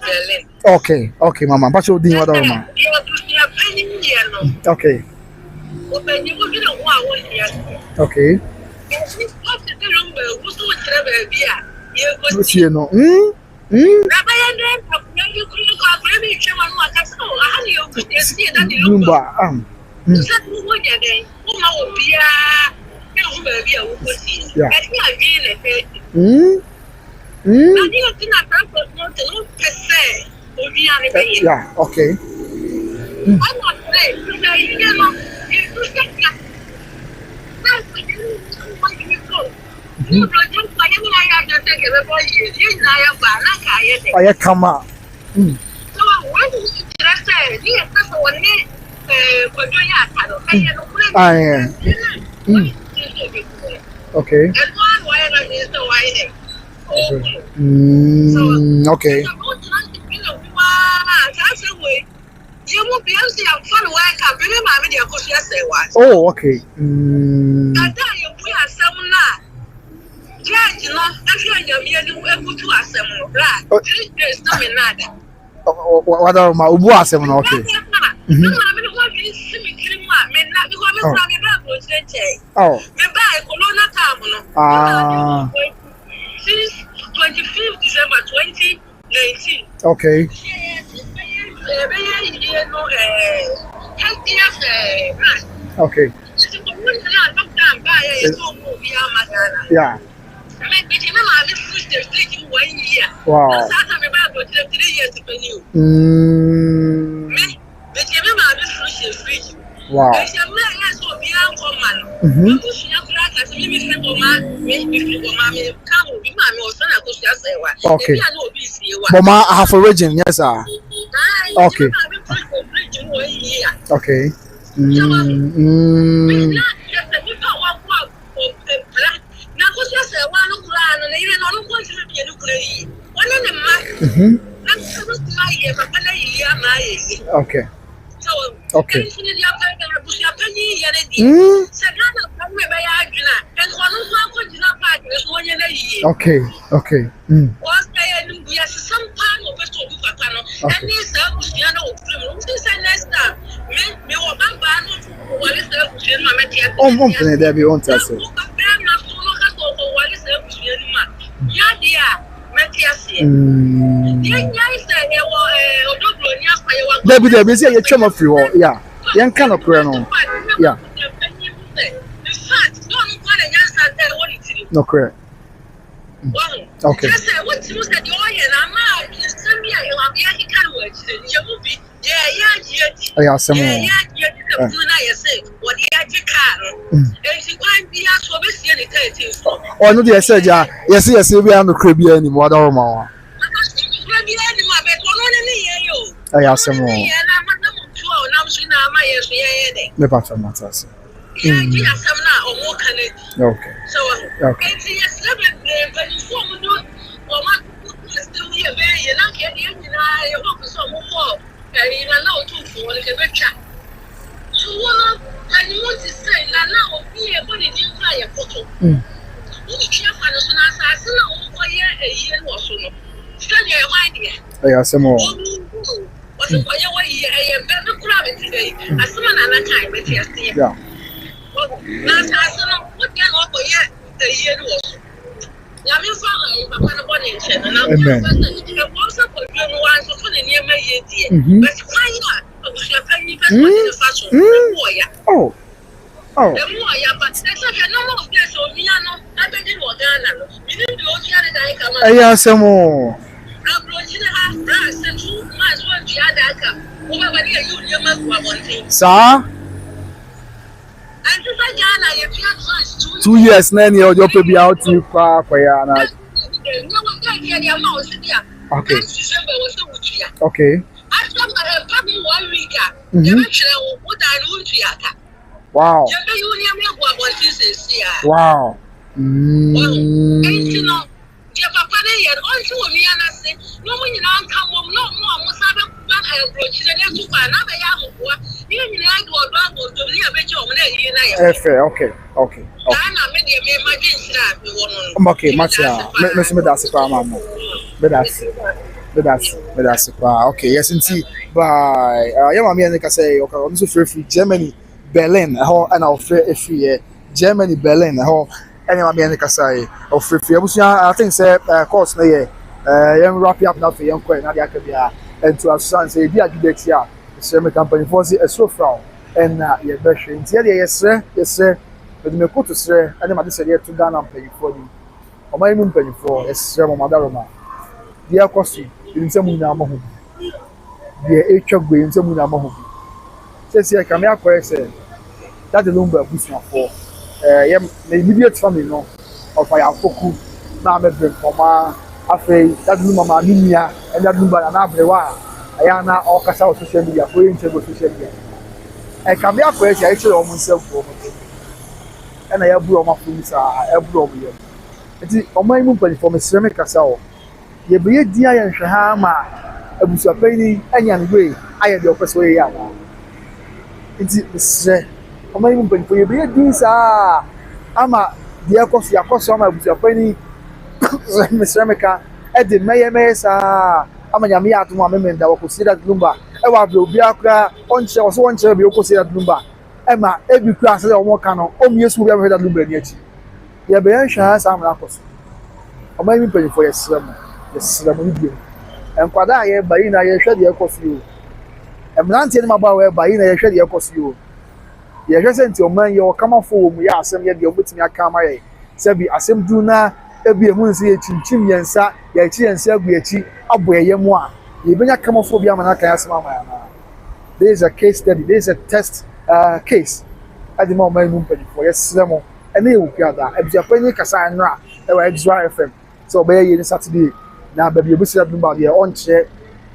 Berlin. okay mama ba so din wada ma okay you know Lumba yeah okay I come out. Okay. Okay. Oh, okay. What are my ubu asem na okay. Oh. Ah. Since 25th December 2019. Okay. Okay. Yeah. Wow. Wow. Okay. Mama, I have a region, yes, sir. Okay. Okay. Okay. Okay. Okay. Okay. There be on test. There be say you chama free war. Yeah. Yan kind of prayer no. Yeah. No correct. Okay. Yeah, some oh, no, they said, yes, we are no crib anymore. I have some more. The pattern matters. Okay. Okay. Yeah, some more. Yeah. Amen. Oh. Oh. Yeah, some more. Sir? 2 years now, you'll be out to Kwayana. Okay. Okay. Wow. Wow. Okay. Okay, much okay, yes, and see by say okay, I'm so free Germany, Berlin, and I'll free Germany, Berlin, anyway, say of free. I think say course na wrap up now for young quite now and to have son say be a good year. The company for a so far and your version. Yes, sir. But me put to say, and then I said to Ghana pay for you. Or my moon penny for yes, sir, Madame. Dear Costi, in some Munamo. Dear H. of Green, some Munamo. Says here, come here, say that the Lumba Busna for the immediate family no of my Akoku, Named Foma, Afe, that Lumama Ninia, and that Lumba and Abrewa. Ayana or Casa social media, going to social media. I come here question actually almost self and I have blew my friends. I have blown you. nti ɔman mu mpanyinfoɔ mesrɛ me kasa o yɛbɛyɛ din ayɛ nhwɛ ha ama abusuapanyin anya ne wei ayɛ deɛ ɔpɛ sɛ ɔyɛ yɛ anaa nti mesrɛ ɔman mu mpanyinfoɔ yɛbɛyɛ din saa ama deɛ ɛkɔ so yɛakɔ so ama abusuapanyin mesrɛ me ka ɛde mɛyɛ saa ama nyame yɛ atom a memenda wɔkɔsie dat lumba ɛwɔ abrɛ obiara koraa ɔnkyerɛ wɔ so wɔnkyerɛ bi wɔkɔsie dat lumba ɛma ebi koraa sɛ wɔn ka no ɔmmie so obiara bɛhwɛ dat lumba ani akyi yɛbɛyɛ nhwɛ ha saa amena akɔ so ɔman mu mpanyinfoɔ yɛsrɛ mo ne bio nkwadaa a yɛreba yi na yɛhwɛ deɛ ɛkɔ so yi o mmeranteɛ no maba a wɔreba yi na yɛhwɛ deɛ ɛkɔ so yi o yɛhwɛ sɛ nti ɔman yɛ ɔkamafo wɔ mu yɛ asɛm yɛ deɛ ɔbɛtumi aka ama yɛ sɛbi asɛm duru na ebi emu nso yɛ kyimkyim yɛn nsa yɛakyi yɛn nsa agu akyi abɔ yɛn mu a yɛbɛnya kamafo bi ama no aka yɛ asɛm ama yɛn anaa there is a case study there is a test case ɛde ma ɔman mu mpanyinfoɔ yɛsrɛ mo ɛne yɛ wɔ kuada abusuapanyin kasa nnora ɛwɔ extra fm sɛ ɔbɛyɛ yɛ ne saturday na baabi ebesi dat lumba deɛ ɔnkyerɛ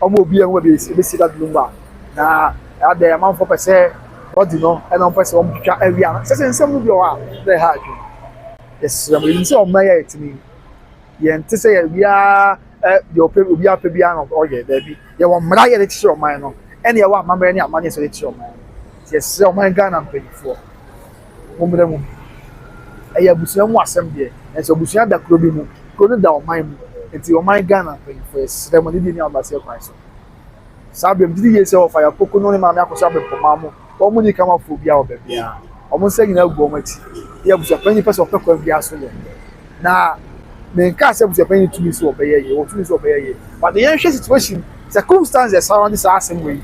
ɔmo obi a ɛwɔ baabi ebesi dat lumba na ɛda amanfoɔ pɛ sɛ ɔdi no ɛna ɔmpɛ sɛ ɔmo twitwa awia no sɛ nsɛm no bi wɔ hɔ a na ɛha adwene yɛsrɛ mo yɛnim sɛ ɔman yɛ ɛtumi yɛnte sɛ yɛ biara deɛ ɔpɛ obiara pɛ biara na ɔyɛ daabi yɛwɔ mmara yɛde kyekyere ɔman no ɛna yɛwɔ amammerɛ ne amanneɛ sɛ yɛde kyekyere ɔman no yɛsrɛ ɔman ghana mpanyinfoɔ mommrɛ mu ɛyɛ abusua mu asɛm deɛ ɛnso abusua da kuro bi mu kuro no da ɔman mu nti ɔman ghana mpanyinfoɔ yɛsrɛ mo ne di ne abase kwan so saa bɛm didi yie sɛ ɔfa yɛ koko no ne maame akɔsɔ abɛpɔmaa mu wɔn ni kamafo bi a ɔbɛ biara wɔn nsa nyinaa gu wɔn akyi yɛ abusuapanyin pɛ sɛ ɔpɛ kwan biara so yɛ na menka sɛ abusuapanyin tumi so ɔbɛyɛ yɛ wɔtumi so ɔbɛyɛ yɛ but yɛn hwɛ situation circumstances surrounding saa asɛm wɔ yi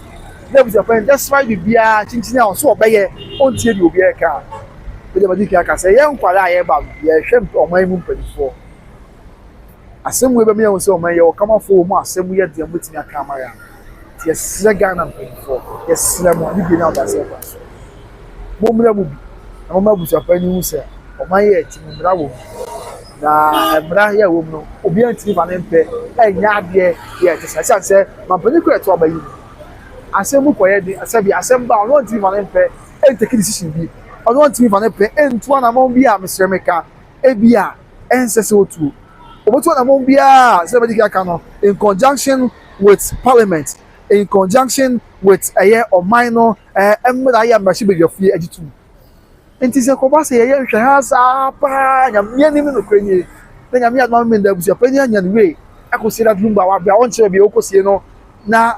na abusuapanyin despite bibiara kyinkyin a ɔso ɔbɛyɛ ɔntie deɛ obiara ka bɛde bɛde kaka kasa yɛn nkwadaa a yɛba yɛhwɛ ɔman mu mpanyinfoɔ asɛm wo bɛmi yɛn sɛ ɔman yɛ ɔkamafo wɔ mu asɛm yɛ deɛ motumi aka ama yɛn yɛsrɛ ghana mpanyinfoɔ yɛsrɛ mo ne bi na ɔda sɛ ɛkwa so mommrɛ mu bi na moma abusuapanyin hu sɛ ɔman yɛ akyi mmara wɔ mu na mmara yɛ wɔ mu no obiara ntumi fa ne mpɛ ɛnyɛ adeɛ yɛ ɛte sɛ ɛsiane sɛ mampanyin kora ɛto aba yi mu asɛm mu kɔyɛ de asɛbi asɛm ba ɔno ntumi fa ne mpɛ ɛntake decision bi ɔno ntumi fa ne pɛ ɛntu anamɔn bi a mesrɛ me ka ebi a ɛnsɛ sɛ otuo obotu anamɔn bi a sɛ bɛdi kaka no in conjunction with parliament in conjunction with ɛyɛ ɔman no mmara yɛ mmarahyɛ badwafie agye tum nti sɛ kɔba sɛ yɛyɛ nhwɛ ha saa paa nyamea nim no kora nie na nyamea adoma mmenda abusuapanyin anya no wei akɔsie dat lumba wabra ɔnkyerɛ bi ɔkɔsie no na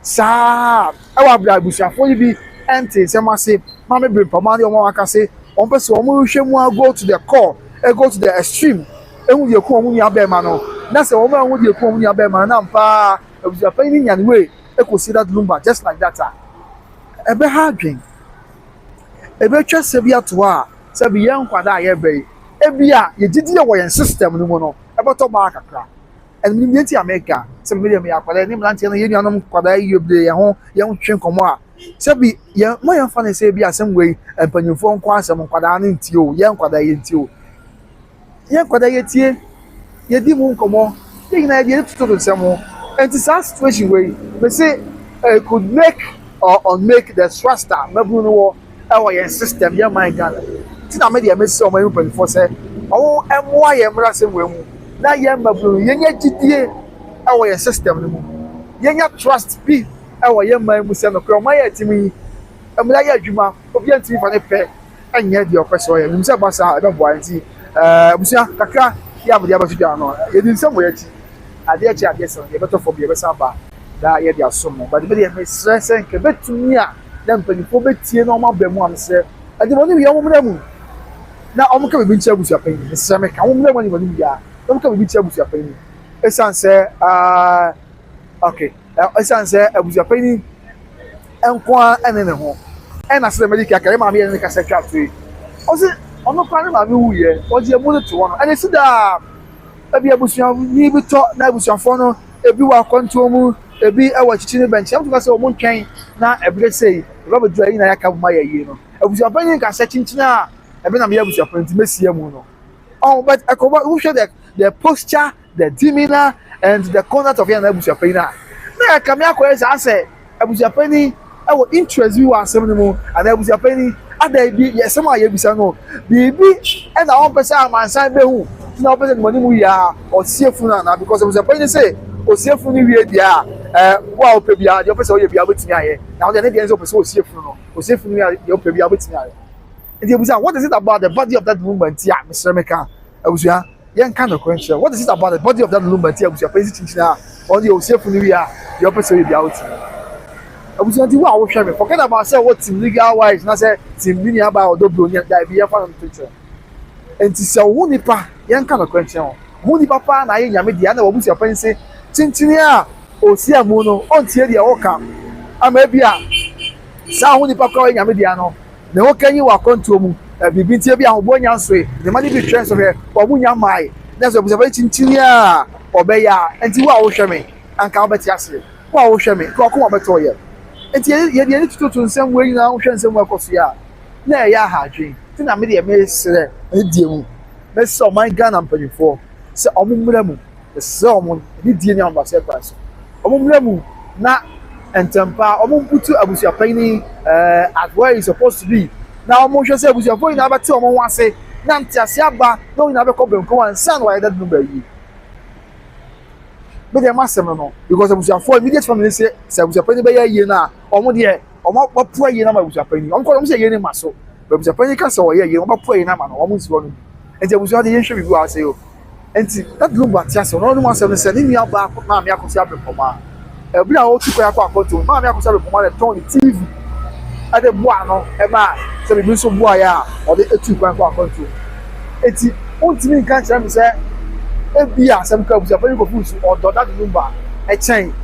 saa ɛwɔ abra abusuafoɔ yi bi ɛnte nsɛm ase ma me bere mpama ne ɔmo aka se ɔmo pɛ sɛ ɔmo hwɛ mu a go to the core go to the extreme ehu deɛ ko ɔmo nua bɛrima no na sɛ ɔmo ehu deɛ ko ɔmo nua bɛrima no na mpa abusuapanyin nya no wei ɛkɔsie dat lumba just like that a ɛbɛ ha adwen ɛbɛtwa sɛ bi ato a sɛ bi yɛn nkwadaa a yɛbɛ yi ebi a yɛgyidi yɛ wɔ yɛn system no mu no ɛbɛtɔ baa kakra ɛnum yɛn ti america sɛ bi yɛn yɛ akwadaa ne mmeranteɛ no yɛn nuanom nkwadaa yi yɛ bebree yɛn ho yɛn twe nkɔmɔ a sɛ bi yɛn mo yɛn fa ne sɛ bi asɛm wei mpanyinfoɔ nko asɛm nkwadaa ne ntie o yɛn nkwadaa yɛ ntie o yɛn nkwadaa yɛ tie yɛdi mu nkɔmɔ yɛn nyinaa yɛde tutu nsɛm ho nti saa situation wei bɛ sɛ could make or unmake the thruster mɛbunu no wɔ ɛwɔ yɛn system yɛn man ghana ti na media mesi ɔmo yɛn mpanyinfoɔ sɛ ɔmo ɛmoa yɛn mmara sɛm wɔ mu na yɛn mɛbunu yɛn nyɛ gyidie ɛwɔ yɛn system no mu yɛn nyɛ trust bi ɛwɔ yɛn man mu sɛ no kora ɔmo ayɛ ɛtimi mmara yɛ adwuma obi yɛn ntumi fa ne pɛ ɛnyɛ deɛ ɔpɛ sɛ ɔyɛ nim sɛ ɛba saa ɛbɛboa yɛn ti abusua kakra yɛ abodi abɛto dwa no yɛdi nsɛm wɔ yɛn akyi adeɛ akyi adeɛ sɛ yɛbɛtɔ fam yɛbɛsa ba da yɛde asom no bade bɛde yɛ mesrɛ sɛ nkɛ bɛtumi a na mpanyinfoɔ bɛtie na ɔmo aba mu a mesrɛ ɛde wɔn ne wia ɔmo mmerɛ mu na ɔmo ka bibi nkyɛn abusuapanyin mesrɛ me ka ɔmo mmerɛ mu ne wɔn ne wia ɔmo ka bibi nkyɛn abusuapanyin esan sɛ okay esan sɛ abusuapanyin nkoa ɛne ne ho ɛna sɛ mɛdi kaka yɛ maame yɛ ne kasa twa to yi ɔsi ɔno kora ne maame wu yɛ ɔdi emu ne to hɔ no ɛna si daa ebi abusuani bi tɔ na abusuafoɔ no ebi wɔ akɔntuo mu ebi ɛwɔ akyikyi ne bɛnkyɛn ɛmu to ka sɛ ɔmo ntwɛn na ɛbere sɛ rɔba du ayi na yɛaka mo ma yɛ yie no abusuapanyin nkasa kyinkyin a ɛbɛ na meyɛ abusuapanyin ti mesie mu no but ɛkɔba wohwɛ the posture the demeanour and the conduct of yɛn na abusuapanyin a na yɛka me akɔyɛ saa sɛ abusuapanyin ɛwɔ interest bi wɔ asɛm no mu ana abusuapanyin ada bi yɛsɛm a yɛbisa no biribi ɛna wɔn pɛ sɛ amansan bɛhu now person money mu ya or seafood na because I was about say o seafood ni wie dia wa o pe bia the person o ye bia betimi aye now the end of person o seafood no o seafood ni ya o pe bia betimi aye and you say what is it about the body of that woman tia Mr. Meka abusua yen kind of question what is it about the body of that woman tia abusua person chinchina on the o seafood ni ya the person o ye bia betimi abusua ti wa wo hwe me forget about say what team legal wise na say team ni aba Odobroni that be fa no picture enti se wo nipa yen kind of question wo nipa pa na ye nyame dia na wo busia pan say chinchini a o si amu no on tie dia wo ka ama bia sa wo nipa ka ye nyame dia no na wo kanyi wa konto mu bibi tie bia ho bo nya nsoe ne ma ni bi trend so he wo mu nya mai na so busia pan chinchini a obeya enti wo a wo hwe me anka wo beti ase wo a wo hwe me ko ko beto ye enti ye ni tutu nsem we nyina wo hwe nsem we koso ya na ya ha dwen ti na me de me sere e die mu me so my Ghana mpanyfo se omumra mu se omon ni die ni ambassador price omumra mu na entempa omumputu abusuapanin at where is supposed to be na omunhwe se abusuapanin na abate omon wase na ntiase aba no na be ko benko wan san why that number yi be dey masem no because abusuafo immediate family say abusuapanin be ye na omo de omo papu ye na abusuapanin omo ko omo say ye ni maso abusuapanin ka se wo ye omo papu ye na ma no omo nsi wo no enti abusua de ye hwe bibi wa say o enti that Lumba tiaso no no asem say ni nua ba ma me Akosua bepoma ebia o tu kwa akoto ma me Akosua bepoma le ton TV ade boa no e ma se bibi so boa ya o de etu kwa akoto enti ontimi kan kira me say ebia asem ka abusua pa ni Confused odo that Lumba e chen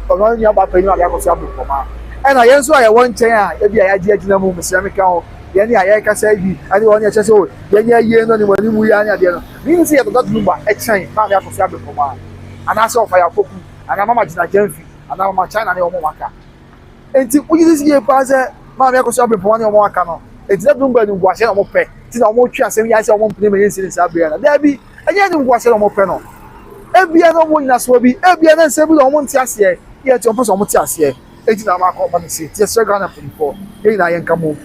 ono nua ba pa ni ma me Akosua bepoma e na yenso aye won chen a ebia ya ji agina mu Mr. Meka ho yeni aye ka say bi ade won ye che so yeni aye no ni mani mu ya nya de no mean say that Lumba e chen ma me Akosua bepoma ana so fa ya poku ana mama jina jamfi ana mama China ne omo waka enti uji this year pa say ma me Akosua bepoma ne omo waka no enti that Lumba ni ngwase na omo pe ti na omo twa asem ya say omo mpene me yensi sa bia na da bi anya ni ngwase na omo pe no ebia no mo nyina so bi ebia na nse bi na omo nti ase ye ti omo so omo ti ase enti na ma ko ba ni se ti se Ghana people ye na ye nka mo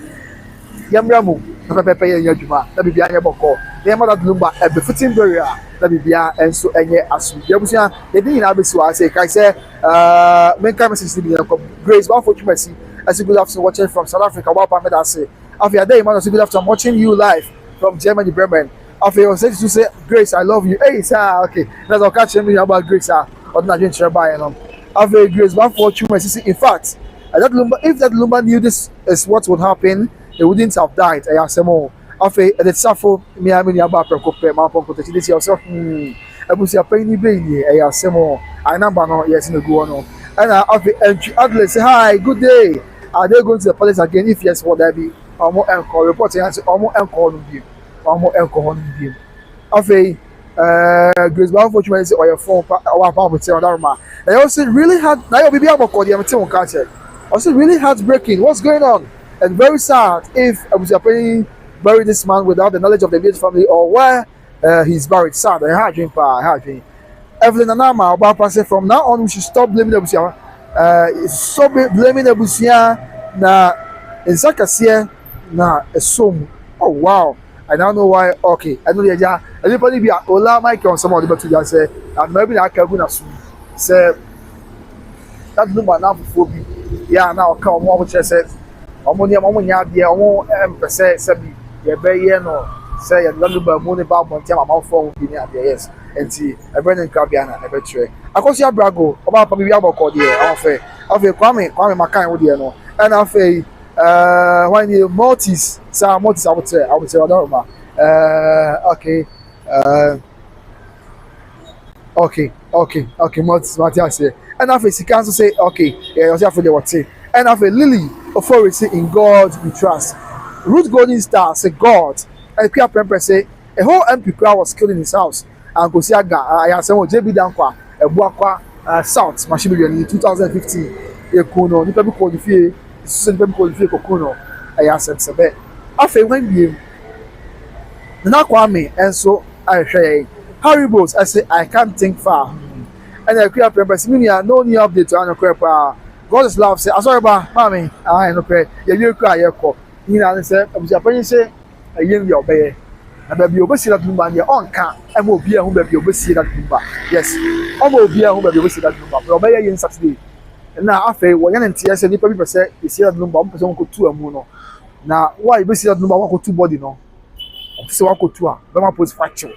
yamra mu na pepe ye adwuma na bibia nye boko na yamra that Lumba e be footing barrier na bibia enso enye asu yabusia ye din na besi wa say kai say men kai message ni ko Grace one for mercy as you good afternoon watching from South Africa wa pa me da say after day man good afternoon watching you live from Germany Bremen after you say to say Grace I love you hey sir okay that's all catch me about Grace or na dream share by no after Grace one for mercy in fact that Lumba if that Lumba knew this is what would happen they wouldn't have died. I asked them all. After the suffer, me I mean about Precope, my uncle, this yourself. I was a penny baby. I asked them all. I number no, yes, in the go on. And after entry, say, hi, good day. Are they going to the police again? If yes, what that be? Or more alcohol reporting answer, or more alcohol on you, or more alcohol on you. After Grace Balfour, or your phone, or property on Dharma. I also really had, now you'll be able to call the Amateur culture. Also, really heartbreaking. What's going on? And very sad if abusuapanin buried this man without the knowledge of the immediate family or where he's buried. Sad. I had dream. Evelyn Anama about say from now on we should stop blaming abusia. Stop blaming abusia na insakasie na esum. Oh wow. I now know why. Okay. I know the idea. Everybody be ola Mike on some of the battle say and maybe na kagu na sum. Say that Lumba now before be. Yeah now come more which says omo nya de omo empese se bi ye be ye no se ye Lumba mu ne ba bontia mama fo bi ni ade yes enti e be ne nka bia na e be kire Akosua brago oba pa bi aboko de afa kwame makan wo de no and afa when you multis sa multis I would say Odobroni okay multis Matthias and afa si can say okay yeah you say what say and afa Lily authority in God we trust. Ruth Golden Star say God. And Pia Pemper say a whole MP crowd was killed in his house. And Akosua I say JB Dankwa a Buakwa South Machine in 2015. A Kuno, the people called the fee, people called the fee Kokuno. I said Sabe. After when you Nakwame and so I say Harry Bose I say I can't think far. And I Pia Pemper say no new update to Anokrepa. God is love say sorry ba mami I no pray ye cry ye ko ni na say abusuapanin say ayen ye obeye na baby obesi that Lumba ne on ka e ma obi ehun baby obesi that Lumba yes o ma obi ehun baby obesi that Lumba but obey yen Saturday na afei wo yan ntia se nipa bi pese esi that Lumba mo pese won ko tu amu no na why obesi that Lumba won ko tu body no se won ko tu a be ma post fracture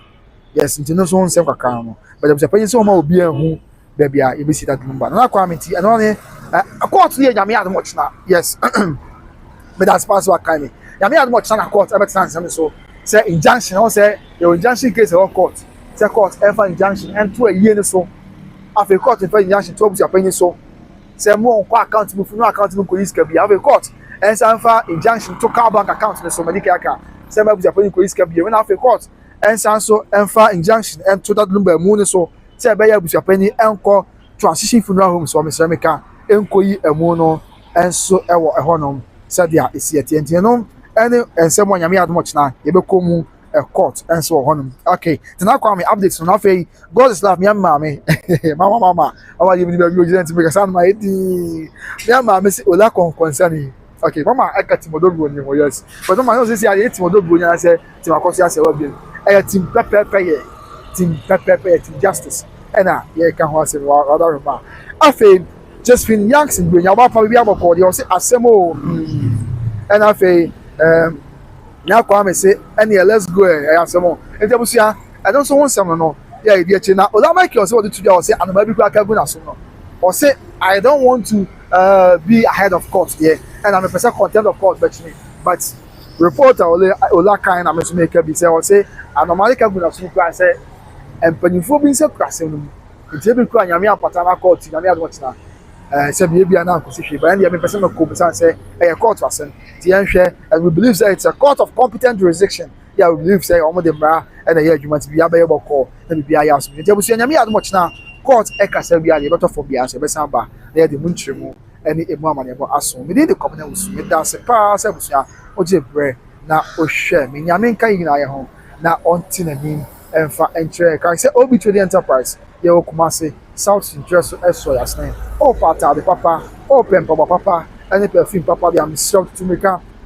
yes nti no so won se kwaka no but obese panyin se o ma obi ehun baby a obesi that Lumba na kwa menti ano ne court ye nyame ad much na yes but that's pass what kind me nyame ad much na court e be tsan so say injunction or say your injunction case or court say court ever injunction and to a year so after court ever injunction to Abusuapanin so say more accountable for no accountable police can be have a court and say for injunction to car bank account so medical account say Abusuapanin police can be when after court and so and for injunction and to that Lumba mu so say be Abusuapanin enko transition funeral home so Myster meka enko yi emu no and so ewo ehonom say dia esi etienti no and someone yami ad much na ye be komu a court and so on. Okay, tonight kwa me updates no afei God is love me mama mama awa ye me be urgent because am my di me mama say ola concern okay mama I got Odobroni mo yes but mama no say I hate Odobroni na say ti makosi ase wa bi e team pepper team justice na ye ka ho ase wa other ma afei just fin yanks in Brenya ba pa bi aboko dey say asemo and afei now come say any let's go I some more and Abusua I don't so want some no yeah e dey na ola Michael say what to do say anoma bi kwa kagu na so no or say I don't want to be ahead of court yeah and I'm a person content of court but reporter ola kind am so make be say or say anoma kagu na so kwa say empanifo bi say kwase no nti bi kwa nyame apata na court nyame adwot na say bia na akosi hwe but and the person ko be say court wasen and we believe that it's a court of competent jurisdiction. Yeah, we believe say omo de mra and the argument be abaye boko na be bia yaso. Nti Abusua nyame ade much na court e kasa bia de beto for bia so be san ba na de munchiremu ene emu amane bo aso. Me de komna wusu me da se pa se Abusua oje bre na ohwe me nyame nka yina ye ho na onti na nim emfa entre kan say obi to the enterprise ye okumase South interest eso yasne o pata de papa o pempa papa any perfume papa be am shocked to make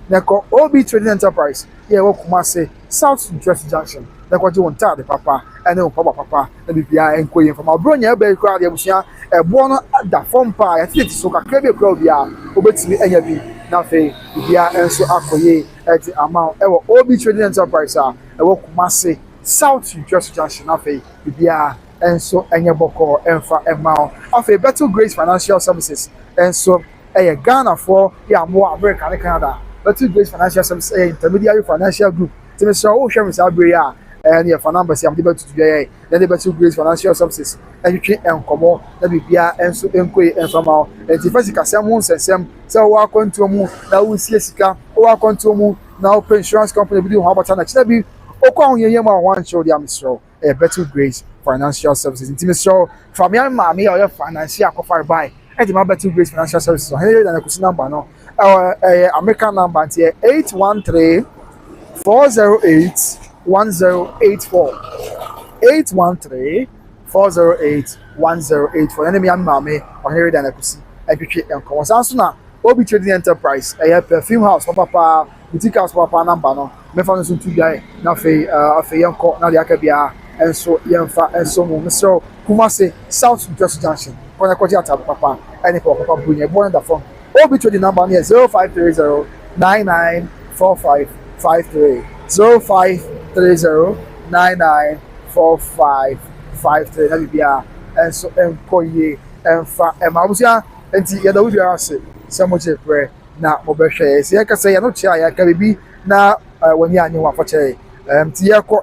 neko obi trading enterprise ye wo Kumase South interest junction neko je won ta de papa any o papa na bibia enkoye from Odobroni e be kra de Abusua e bo no da form pa ya tete so kakra be kra bia obetimi enya bi na fe bibia enso akoye e di amount e wo obi trading enterprise e wo Kumase South interest junction na fe bibia enso enya boko enfa emao afi Better Grace Financial Services enso Ghana for more America and Canada. Better Grace Financial Services intermediary financial group. So Mr. Ocean is Abria and your phone number say I'm able to today. Then the Better Grace Financial Services and you can encomo that be bia enso enkoe enfama and the first kasam sensem so wa konto mu na wo sie sika wa konto mu na open insurance company bi ho abata na kina bi okwa ho yeye ma wan show dia Mr. Better Grace Financial Services. Mr. From your mommy or your financial cover by and the Better Grace Financial Services. So here than a number no. American number here 813-408-1084. 813-408-1084. Enemy and mommy or here than a kusi. And come on. Obi Trading Enterprise. A perfume house. Papa boutique house. Papa number no. Me found some two guy. Na fe yanko na the akabia. And so yemfa and so Mr. Kumase South Just Junction. When I call you papa, and if papa bring a born the phone. Obi Trading number here 0530-994553. 0530-994553. That will be and so employee and Abusua and the other will be so much a prayer now. Mobile shares. I can say, I know, I can be now when you are new one for cherry. Yako.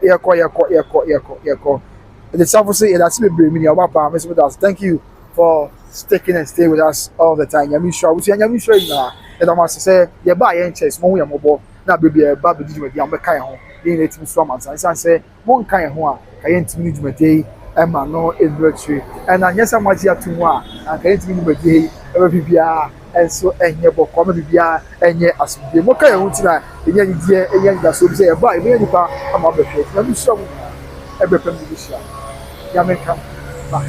The South say that's been me about Mr. with us. Thank you for sticking and stay with us all the time. I'm sure we see I'm sure now. And I must say, you buy and chase more mobile. Now baby a baby with the kind home. Being 18 months. And I say, one kind of one. I ain't me to my day. And my no is virtue. And I guess I'm much here to one. I can't me my day. Every and so and your book comedy and yet as the more kind of tonight. The young dear and young that's what say buy me. I'm up the place. Let me show every permission. Yamen come back.